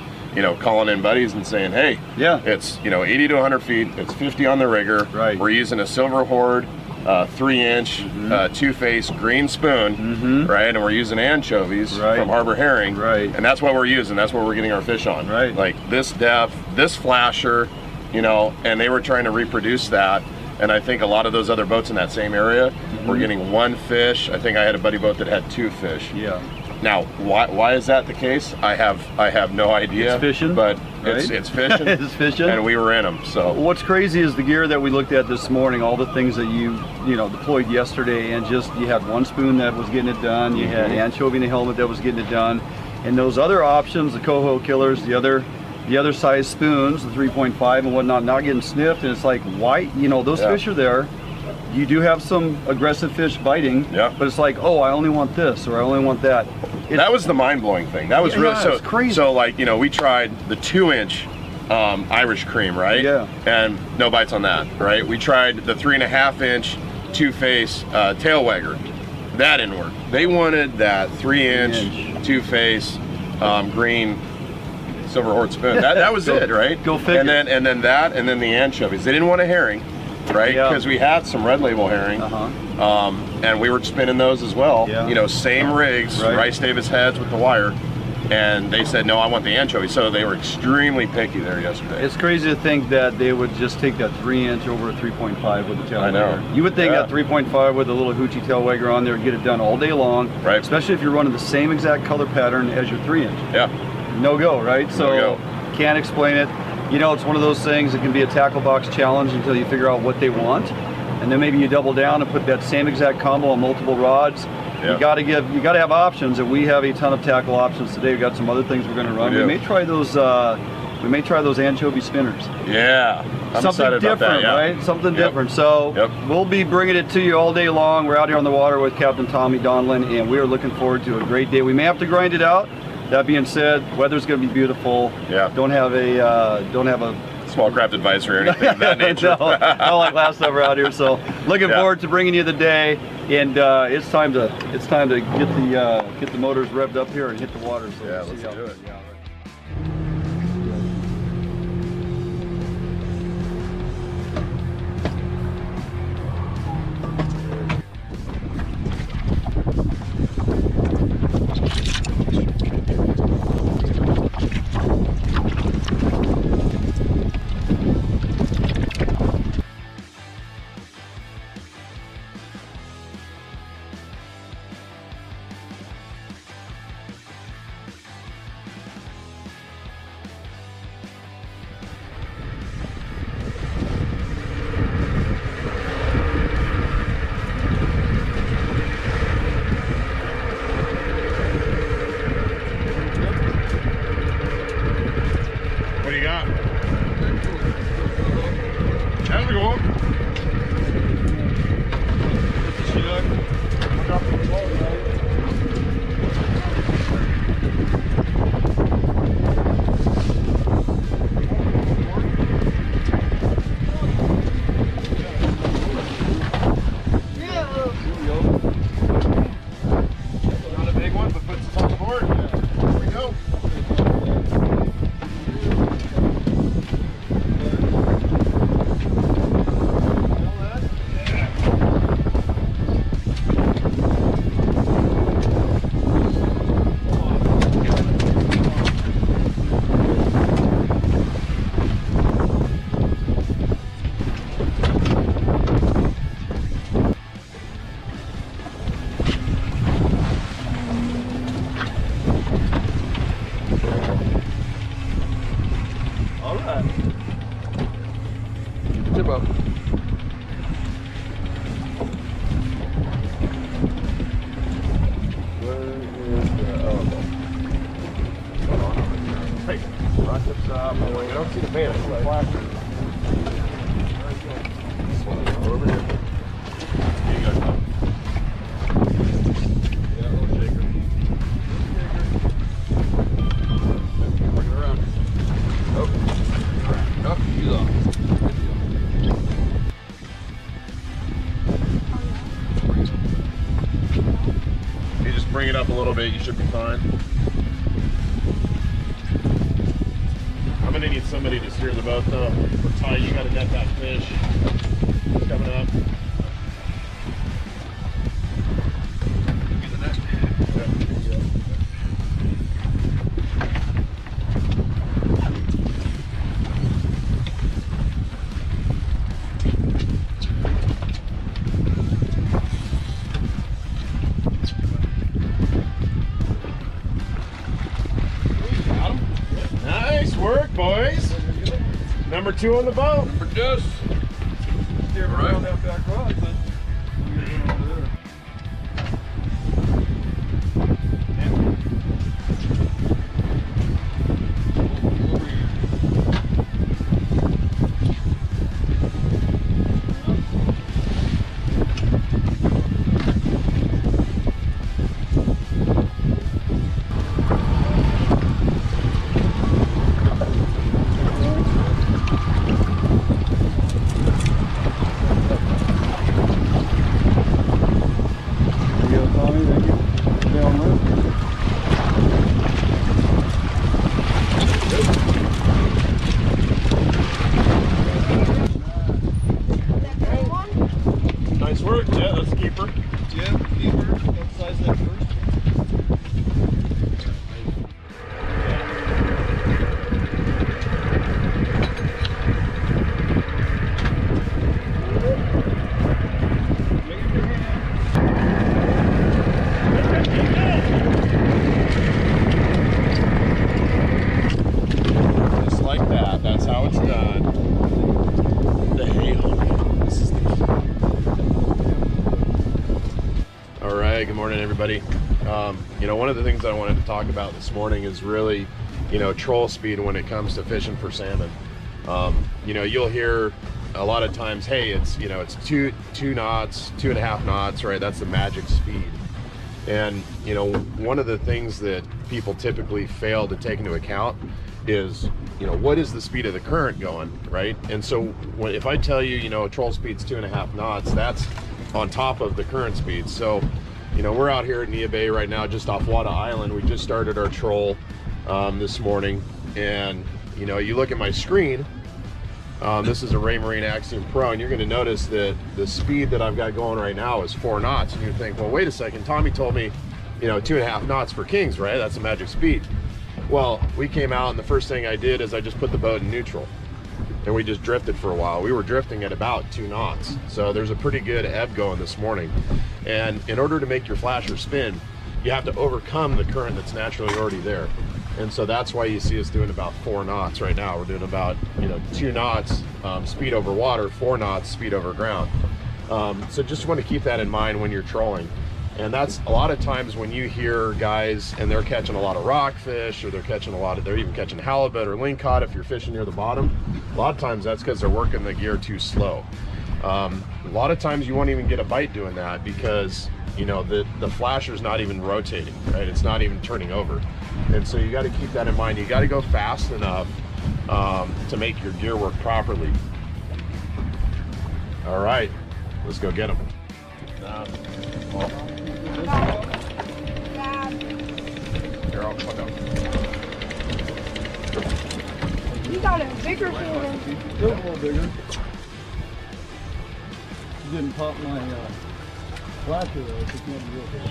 calling in buddies and saying, hey, it's, 80 to 100 feet, it's 50 on the rigger. Right. We're using a silver hoard, 3-inch, two-face green spoon, right? And we're using anchovies from Harbor Herring. Right. And that's what we're using. That's what we're getting our fish on. Right. Like this depth, this flasher, and they were trying to reproduce that. And I think a lot of those other boats in that same area were getting one fish. I think I had a buddy boat that had 2 fish. Yeah. Now, why is that the case? I have no idea. It's fishing, but right? it's fishing. It's fishing, and we were in them. So what's crazy is the gear that we looked at this morning. All the things that you deployed yesterday, and just you had one spoon that was getting it done. You had anchovy in the helmet that was getting it done, and those other options, the Coho killers, the other size spoons, the 3.5 and whatnot, not getting sniffed. And it's like, why? Those fish are there. You do have some aggressive fish biting, but it's like, oh, I only want this, or I only want that. That was the mind-blowing thing. That was really it's crazy. So we tried the 2-inch Irish cream, right? Yeah. And no bites on that, right? We tried the 3.5-inch two-face tail wagger. That didn't work. They wanted that 3-inch two-face green silver hoard spoon. That was it, right? Go figure. And then the anchovies. They didn't want a herring, right? Because we had some red label herring, and we were spinning those as well. Yeah. Same rigs, Rice Davis heads with the wire, and they said, no, I want the anchovy. So they were extremely picky there yesterday. It's crazy to think that they would just take that 3-inch over a 3.5 with the tail wagger. You would think that 3.5 with a little hoochie tail wagger on there would get it done all day long, right? Especially if you're running the same exact color pattern as your 3-inch. Yeah. No go, right? So no go. Can't explain it. It's one of those things that can be a tackle box challenge until you figure out what they want, and then maybe you double down and put that same exact combo on multiple rods. Yeah. You got to have options, and we have a ton of tackle options today. We got some other things we're going to run. We may try those. We may try those anchovy spinners. Yeah, I'm something different, right? Something different. So we'll be bringing it to you all day long. We're out here on the water with Captain Tommy Donlin, and we are looking forward to a great day. We may have to grind it out. That being said, weather's going to be beautiful. Yeah. Don't have a small craft advisory or anything of that nature. No, not like last time we're out here. So looking forward to bringing you the day, and it's time to get the motors revved up here and hit the water. So yeah, let's do it. What do you got? How's it going? It's a Chinook. Look out for the boat, right? Not a big one, but puts us on the board. Here we go. Depoe. Hey, rock this up. I don't see the band. It's the plastic. Over here. Here you go, Tom. Yeah, a little shaker. Bring it around. Oh, he's off. You just bring it up a little bit, you should be fine. I'm gonna need somebody to steer the boat though. For Ty, you gotta net that fish. It's coming up. Get the net. Nice work, boys. Number 2 on the boat. For just. Steer around that back rod, but we're going over there. Nice work. Yeah, that's a keeper. Yeah, keeper. Emphasize that first. Just like that. That's how it's done. The hay-ho. This is the key. All right. Good morning, everybody. You know, one of the things I wanted to talk about this morning is really, you know, troll speed when it comes to fishing for salmon. You know, you'll hear a lot of times, hey, it's, you know, it's two knots, 2.5 knots, right? That's the magic speed. And, you know, one of the things that people typically fail to take into account is what is the speed of the current going, right? And so if I tell you, a troll speed's 2.5 knots, that's on top of the current speed. So, we're out here at Neah Bay right now, just off Quota Island. We just started our troll this morning, and you look at my screen. This is a Ray Marine Axiom Pro, and you're going to notice that the speed that I've got going right now is 4 knots. And you think, well, wait a second, Tommy told me, 2.5 knots for kings, right? That's a magic speed. Well, we came out, and the first thing I did is I just put the boat in neutral, and we just drifted for a while. We were drifting at about 2 knots, so there's a pretty good ebb going this morning. And in order to make your flasher spin, you have to overcome the current that's naturally already there. And so that's why you see us doing about 4 knots right now. We're doing about 2 knots speed over water, 4 knots speed over ground. So just want to keep that in mind when you're trolling. And that's a lot of times when you hear guys and they're catching a lot of rockfish, or they're even catching halibut or lingcod if you're fishing near the bottom. A lot of times that's because they're working the gear too slow. A lot of times you won't even get a bite doing that because the flasher's not even rotating, right? It's not even turning over. And so you got to keep that in mind. You got to go fast enough to make your gear work properly. All right, let's go get them. Here, I'll put them. You got a bigger one. A little bigger. You didn't pop my flasher though. It's just not real big.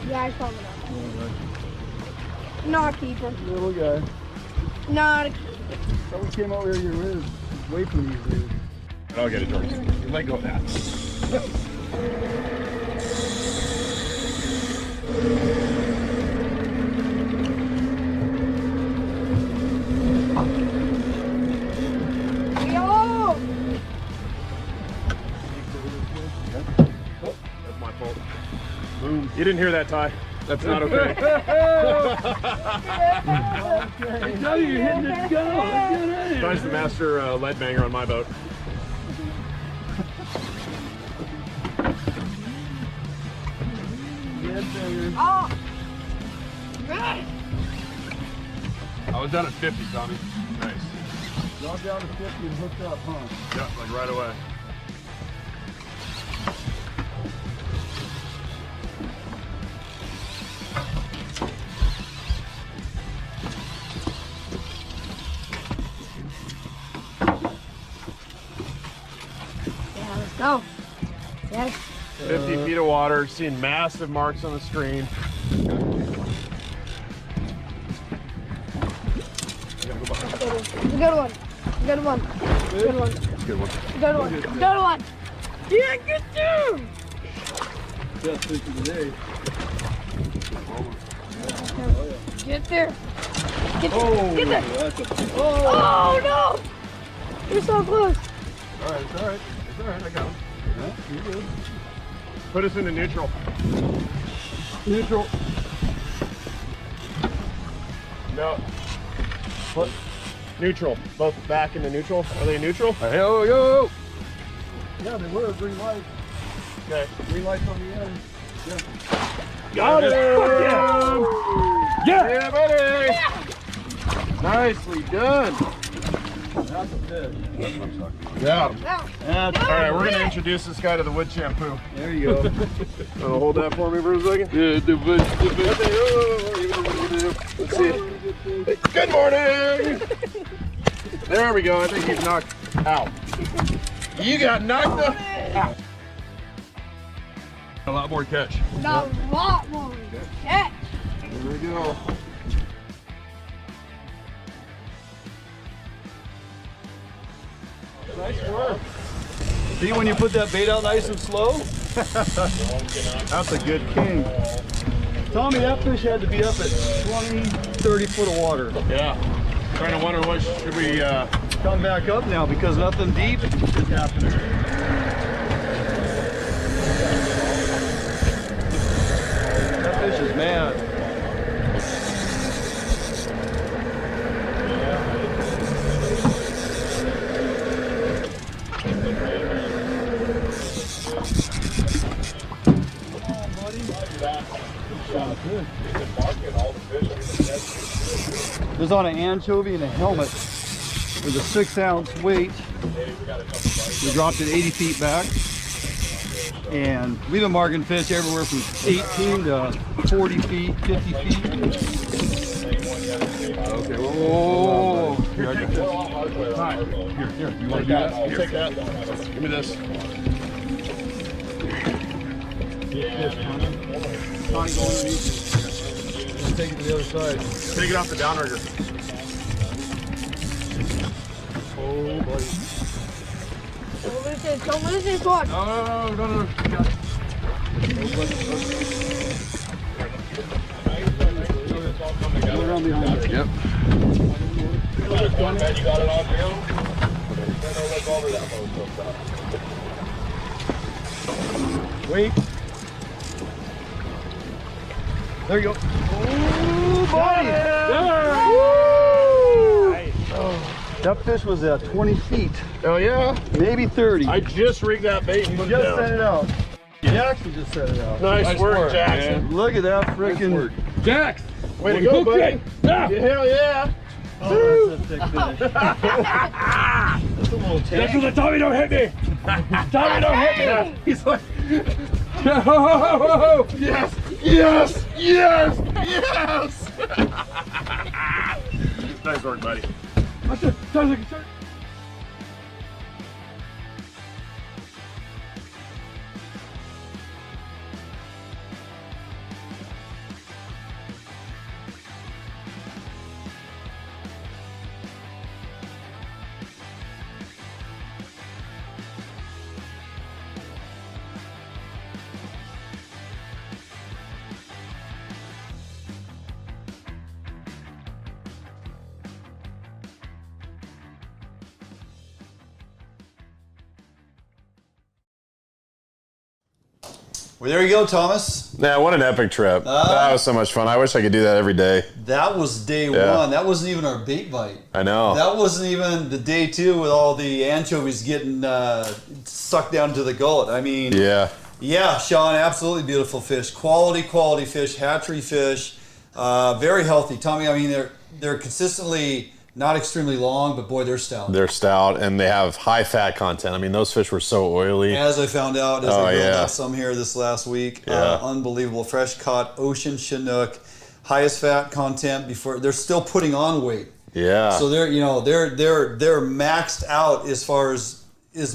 Yeah, I saw it. Not a keeper. Little guy. Not a keeper. So we came over here, you're away from these dudes. I'll get it, George. Let go of that. Yo! That's my fault. Boom. You didn't hear that, Ty. That's not okay. I tell you, you're hitting it, go. Ty's the master lead banger on my boat. Oh! Got it! I was down at 50, Tommy. Nice. Y'all down to 50 and hooked up, huh? Yep, like right away. Yeah, let's go. Yes. 50 feet of water, seeing massive marks on the screen. Good one. Good one. Good one. Good one. Good one. Good one. Yeah, good job. Best fish of the day. Get there. Get there. Oh, Get there. that's a, Oh no! You're so close. All right, it's all right. It's all right, I got him. Yeah, you're good. Put us into neutral. Neutral. No. Put neutral. Both back into neutral. Are they neutral? Yo, yo. Yeah, they were. Green light. Okay. Green lights on the end. Yeah. Got it! Yeah! Yeah, buddy! Yeah. Nicely done. That's a fish. Yeah. That's all right, we're going to introduce this guy to the wood shampoo. There you go. Hold that for me for a second. Yeah, the Let's see. Good morning! There we go. I think he's knocked out. You got knocked out. A lot more catch. Not a lot more. Catch. There we go. Nice work. See when you put that bait out nice and slow? That's a good king. Tommy, that fish had to be up at 20, 30 foot of water. Yeah. Trying to wonder what should we come back up now because nothing deep is happening. That fish is mad. There's on an anchovy and a helmet with a 6-ounce weight. We dropped it 80 feet back. And we've been marking fish everywhere from 18 to 40 feet, 50 feet. Okay, whoa. Here, I got this. Here, you want to do that? Here. Take that. Give me this. Take it to the other side. Take it off the downrigger. Oh, buddy. Don't lose this one. No. Around behind. Yep. You got it on film? Wait. There you go. Oh, buddy. Oh, that fish was at 20 feet. Oh, yeah? Maybe 30. I just rigged that bait and put it just down. set it out. Jackson just set it out. Nice work, Jackson. Man. Look at that freaking Jax. Way to go, buddy. Yeah. Hell yeah. Oh, that's a thick fish. That's a little tank. Jackson's like, Tommy, don't hit me. Tommy, don't hit me. He's like, yes, yes, yes, yes. Nice work, buddy. Well, there you go, Thomas. Yeah, what an epic trip. That was so much fun. I wish I could do that every day. That was day one. That wasn't even our bait bite. I know. That wasn't even the day two with all the anchovies getting sucked down to the gullet. I mean, yeah, Sean, absolutely beautiful fish. Quality fish, hatchery fish, very healthy. Tommy, I mean, they're consistently not extremely long, but boy, they're stout. They're stout, and they have high fat content. I mean, those fish were so oily. As I found out, as I grilled out some here this last week, unbelievable, fresh caught ocean Chinook, highest fat content. Before they're still putting on weight. Yeah. So they're they're maxed out as far as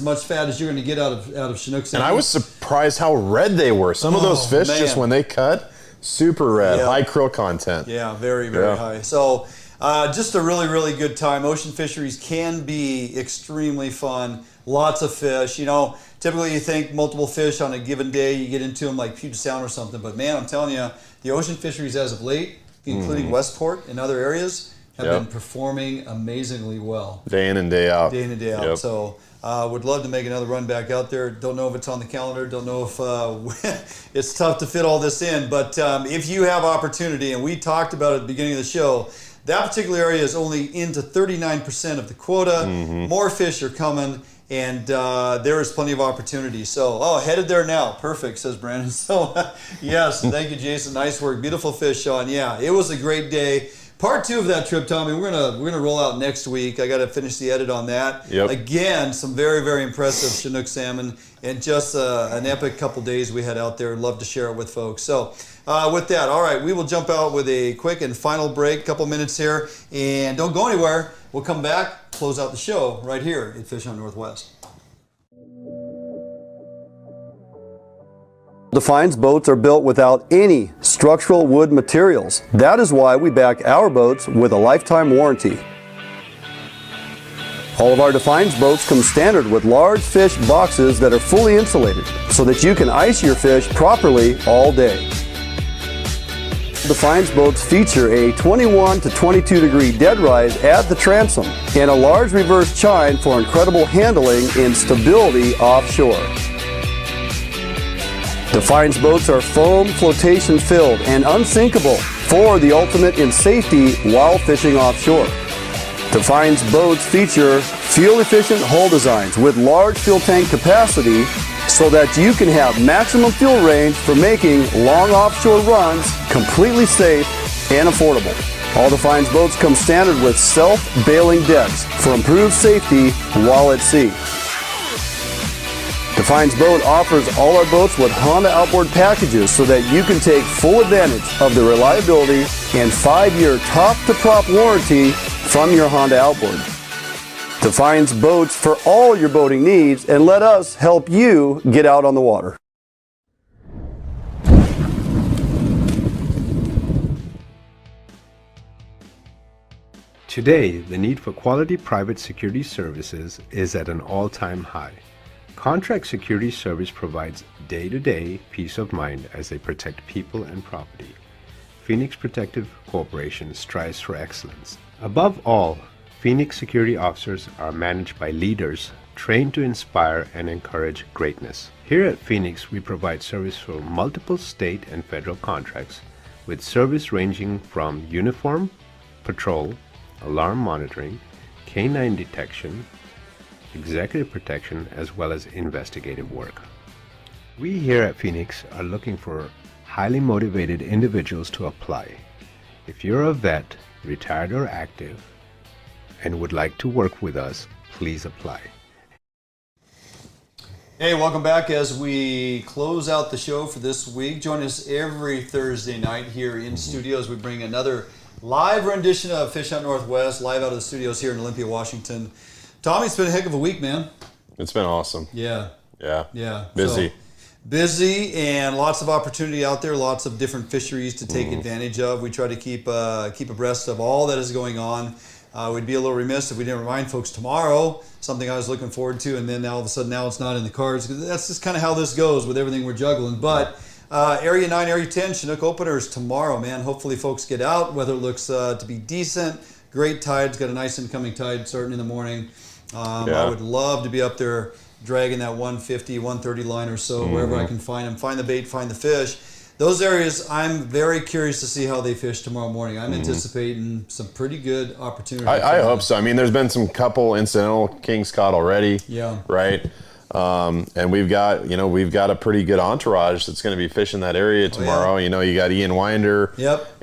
much fat as you're going to get out of Chinook salmon. And I was surprised how red they were. Some of those fish, just when they cut, super red, high krill content. Yeah, very high. So. Just a really good time. Ocean fisheries can be extremely fun. Lots of fish. You know, typically you think multiple fish on a given day, you get into them like Puget Sound or something. But man, I'm telling you, the ocean fisheries as of late, including Westport and other areas, have been performing amazingly well. Day in and day out. Day in and day out. So would love to make another run back out there. Don't know if it's on the calendar. Don't know if it's tough to fit all this in. But if you have opportunity, and we talked about it at the beginning of the show, that particular area is only into 39% of the quota. More fish are coming, and there is plenty of opportunity. So, headed there now. Perfect, says Brandon. So, yes, thank you, Jason. Nice work. Beautiful fish, Sean. Yeah, it was a great day. Part 2 of that trip, Tommy, we're gonna roll out next week. I got to finish the edit on that. Again, some very impressive Chinook salmon, and just an epic couple days we had out there. Love to share it with folks. So. With that, all right, we will jump out with a quick and final break, couple minutes here, and don't go anywhere. We'll come back, close out the show right here at Fish on Northwest. Defiance boats are built without any structural wood materials. That is why we back our boats with a lifetime warranty. All of our Defiance boats come standard with large fish boxes that are fully insulated so that you can ice your fish properly all day. Defiance boats feature a 21 to 22 degree dead rise at the transom and a large reverse chine for incredible handling and stability offshore. Defiance boats are foam flotation filled and unsinkable for the ultimate in safety while fishing offshore. Defiance boats feature fuel-efficient hull designs with large fuel tank capacity so that you can have maximum fuel range for making long offshore runs completely safe, and affordable. All Defiance boats come standard with self-bailing decks for improved safety while at sea. Defiance Boat offers all our boats with Honda outboard packages so that you can take full advantage of the reliability and 5-year top-to-prop warranty from your Honda outboard. Defiance Boats for all your boating needs, and let us help you get out on the water. Today, the need for quality private security services is at an all-time high. Contract Security Service provides day-to-day peace of mind as they protect people and property. Phoenix Protective Corporation strives for excellence. Above all, Phoenix security officers are managed by leaders trained to inspire and encourage greatness. Here at Phoenix, we provide service for multiple state and federal contracts, with service ranging from uniform, patrol, alarm monitoring, canine detection, executive protection, as well as investigative work. We here at Phoenix are looking for highly motivated individuals to apply. If you're a vet, retired or active, and would like to work with us, please apply. Hey, welcome back as we close out the show for this week. Join us every Thursday night here in studio as we bring another live rendition of Fish Out Northwest, live out of the studios here in Olympia, Washington. Tommy, it's been a heck of a week, man. It's been awesome. Yeah. Yeah. Busy. So, busy and lots of opportunity out there, lots of different fisheries to take advantage of. We try to keep abreast of all that is going on. We'd be a little remiss if we didn't remind folks tomorrow, something I was looking forward to, and then all of a sudden now it's not in the cards. That's just kind of how this goes with everything we're juggling. But Area 9, Area 10, Chinook openers tomorrow, man. Hopefully folks get out. Weather looks to be decent. Great tides. Got a nice incoming tide starting in the morning. I would love to be up there dragging that 150, 130 line or so, wherever I can find them. Find the bait, find the fish. Those areas, I'm very curious to see how they fish tomorrow morning. I'm anticipating some pretty good opportunities. I hope so. I mean, there's been some couple incidental kings caught already. Yeah. Right. And we've got a pretty good entourage that's going to be fishing that area tomorrow. You know, you got Ian Winder,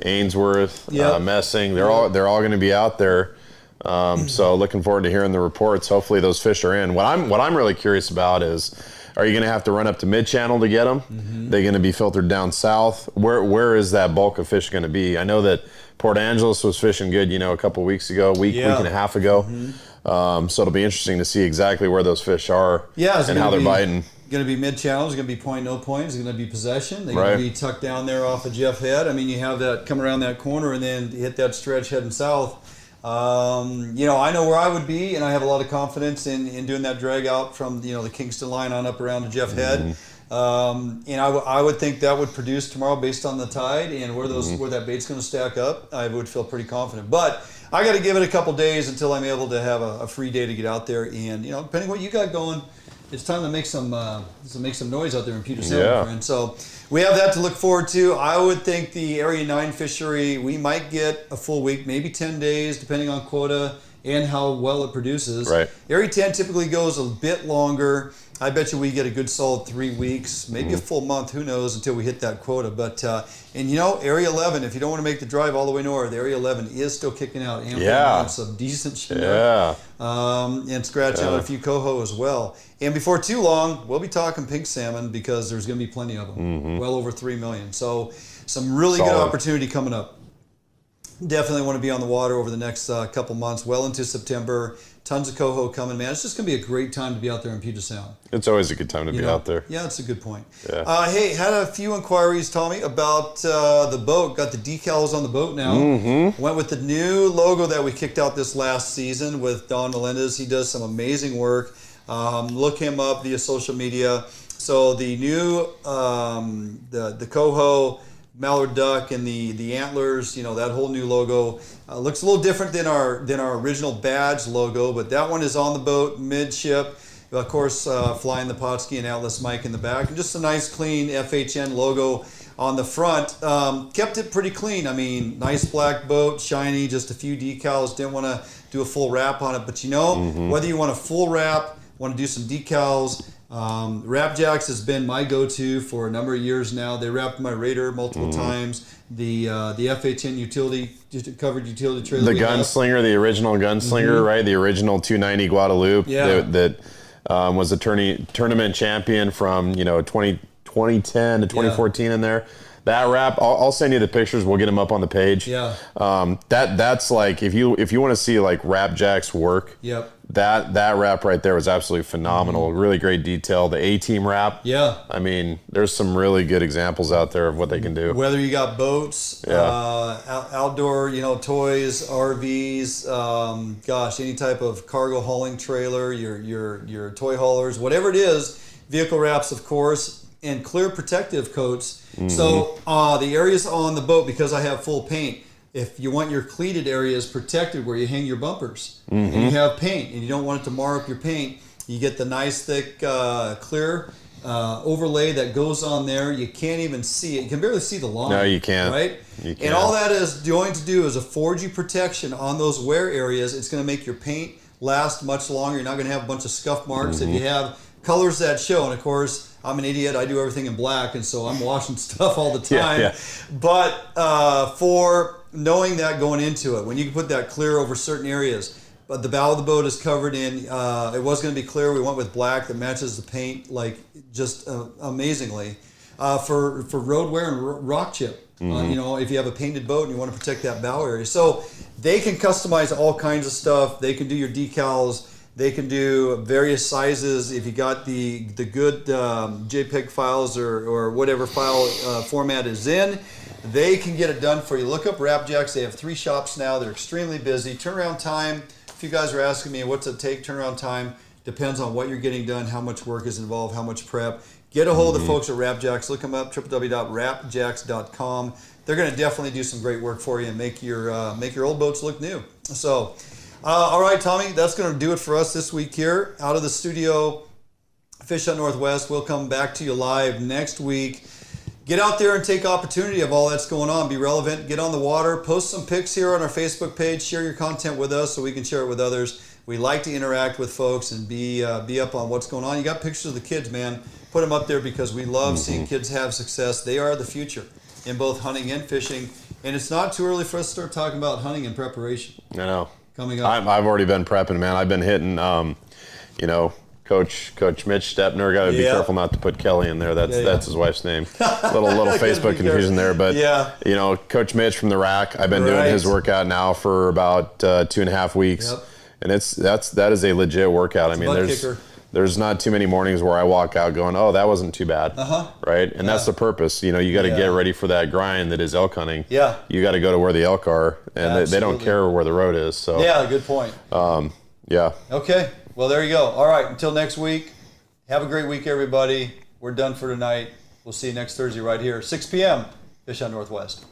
Ainsworth, Messing. They're all going to be out there. So looking forward to hearing the reports. Hopefully those fish are in. What I'm really curious about is, are you going to have to run up to mid-channel to get them? They're going to be filtered down south. Where is that bulk of fish going to be? I know that Port Angeles was fishing good, a couple weeks ago, week and a half ago. So it'll be interesting to see exactly where those fish are and how they're biting. Going to be mid-channel. It's going to be point, no point. It's going to be possession. They're going to be tucked down there off of Jeff Head. I mean, you have that come around that corner and then hit that stretch heading south. I know where I would be, and I have a lot of confidence in doing that drag out from the Kingston line on up around to Jeff Head. And I would think that would produce tomorrow based on the tide and where that bait's going to stack up. I would feel pretty confident, but I got to give it a couple days until I'm able to have a free day to get out there. And depending what you got going, it's time to make some noise out there in Puget Sound, my friend. So we have that to look forward to. I would think the Area 9 fishery, we might get a full week, maybe 10 days, depending on quota and how well it produces. Right. Area 10 typically goes a bit longer. I bet you we get a good solid 3 weeks, maybe a full month, who knows, until we hit that quota. But, Area 11, if you don't want to make the drive all the way north, Area 11 is still kicking out ample amounts of decent Chinook. And scratch out a few Coho as well. And before too long, we'll be talking pink salmon because there's going to be plenty of them, well over 3 million. So some really good opportunity coming up. Definitely want to be on the water over the next couple months, well into September. Tons of Coho coming, man. It's just going to be a great time to be out there in Puget Sound. It's always a good time to be out there. Yeah, that's a good point. Yeah. Hey, had a few inquiries, Tommy, about the boat. Got the decals on the boat now. Went with the new logo that we kicked out this last season with Don Melendez. He does some amazing work. Look him up via social media. So the new, the Coho, mallard duck and the antlers, that whole new logo looks a little different than our original badge logo, but that one is on the boat midship, of course, flying the Potski and Atlas Mike in the back, and just a nice clean FHN logo on the front. Kept it pretty clean. I mean, nice black boat, shiny, just a few decals. Didn't want to do a full wrap on it, but whether you want a full wrap, want to do some decals, Rapjacks has been my go-to for a number of years now. They wrapped my Raider multiple times. The FHN covered utility trailer. The Gunslinger, the original Gunslinger, right? The original 290 Guadalupe that was a tournament champion from 2010 to 2014 in there. That wrap, I'll send you the pictures. We'll get them up on the page. Yeah. That's like if you want to see like Rapjacks work. Yep. That wrap right there was absolutely phenomenal. Really great detail. The A-Team wrap. Yeah. I mean, there's some really good examples out there of what they can do. Whether you got boats, outdoor, toys, RVs, any type of cargo hauling trailer, your toy haulers, whatever it is, vehicle wraps, of course, and clear protective coats. So the areas on the boat, because I have full paint, if you want your cleated areas protected where you hang your bumpers and you have paint and you don't want it to mar up your paint, you get the nice thick clear overlay that goes on there. You can't even see it. You can barely see the line. No, you can't. Right? You can't. And all that is going to do is afford you protection on those wear areas. It's going to make your paint last much longer. You're not going to have a bunch of scuff marks. If you have colors that show, and of course, I'm an idiot. I do everything in black, and so I'm washing stuff all the time. Yeah. But for knowing that going into it, when you can put that clear over certain areas, but the bow of the boat is covered in, it was going to be clear. We went with black that matches the paint like just amazingly. For road wear and rock chip, if you have a painted boat and you want to protect that bow area. So they can customize all kinds of stuff. They can do your decals. They can do various sizes. If you got the good JPEG files or whatever file format is in, they can get it done for you. Look up Rapjacks. They have 3 shops now. They're extremely busy. Turnaround time, if you guys are asking me what's it take, turnaround time depends on what you're getting done, how much work is involved, how much prep. Get a hold of the folks at Rapjacks. Look them up, www.rapjacks.com. They're going to definitely do some great work for you and make your old boats look new. So, all right, Tommy, that's going to do it for us this week here. Out of the studio, Fish Out Northwest. We'll come back to you live next week. Get out there and take opportunity of all that's going on. Be relevant. Get on the water. Post some pics here on our Facebook page. Share your content with us so we can share it with others. We like to interact with folks and be up on what's going on. You got pictures of the kids, man. Put them up there because we love seeing kids have success. They are the future in both hunting and fishing. And it's not too early for us to start talking about hunting and preparation. I know. Coming up. I've already been prepping, man. I've been hitting, Coach Mitch Stepner. Got to be careful not to put Kelly in there. That's his wife's name. Little Facebook confusion there, but Coach Mitch from the rack. I've been doing his workout now for about 2.5 weeks, and that is a legit workout. I mean, there's not too many mornings where I walk out going, oh, that wasn't too bad, right? And that's the purpose. You got to get ready for that grind that is elk hunting. Yeah, you got to go to where the elk are, and they don't care where the road is. So good point. Yeah. Okay. Well, there you go. All right. Until next week, have a great week, everybody. We're done for tonight. We'll see you next Thursday right here, 6 p.m., Fish Out Northwest.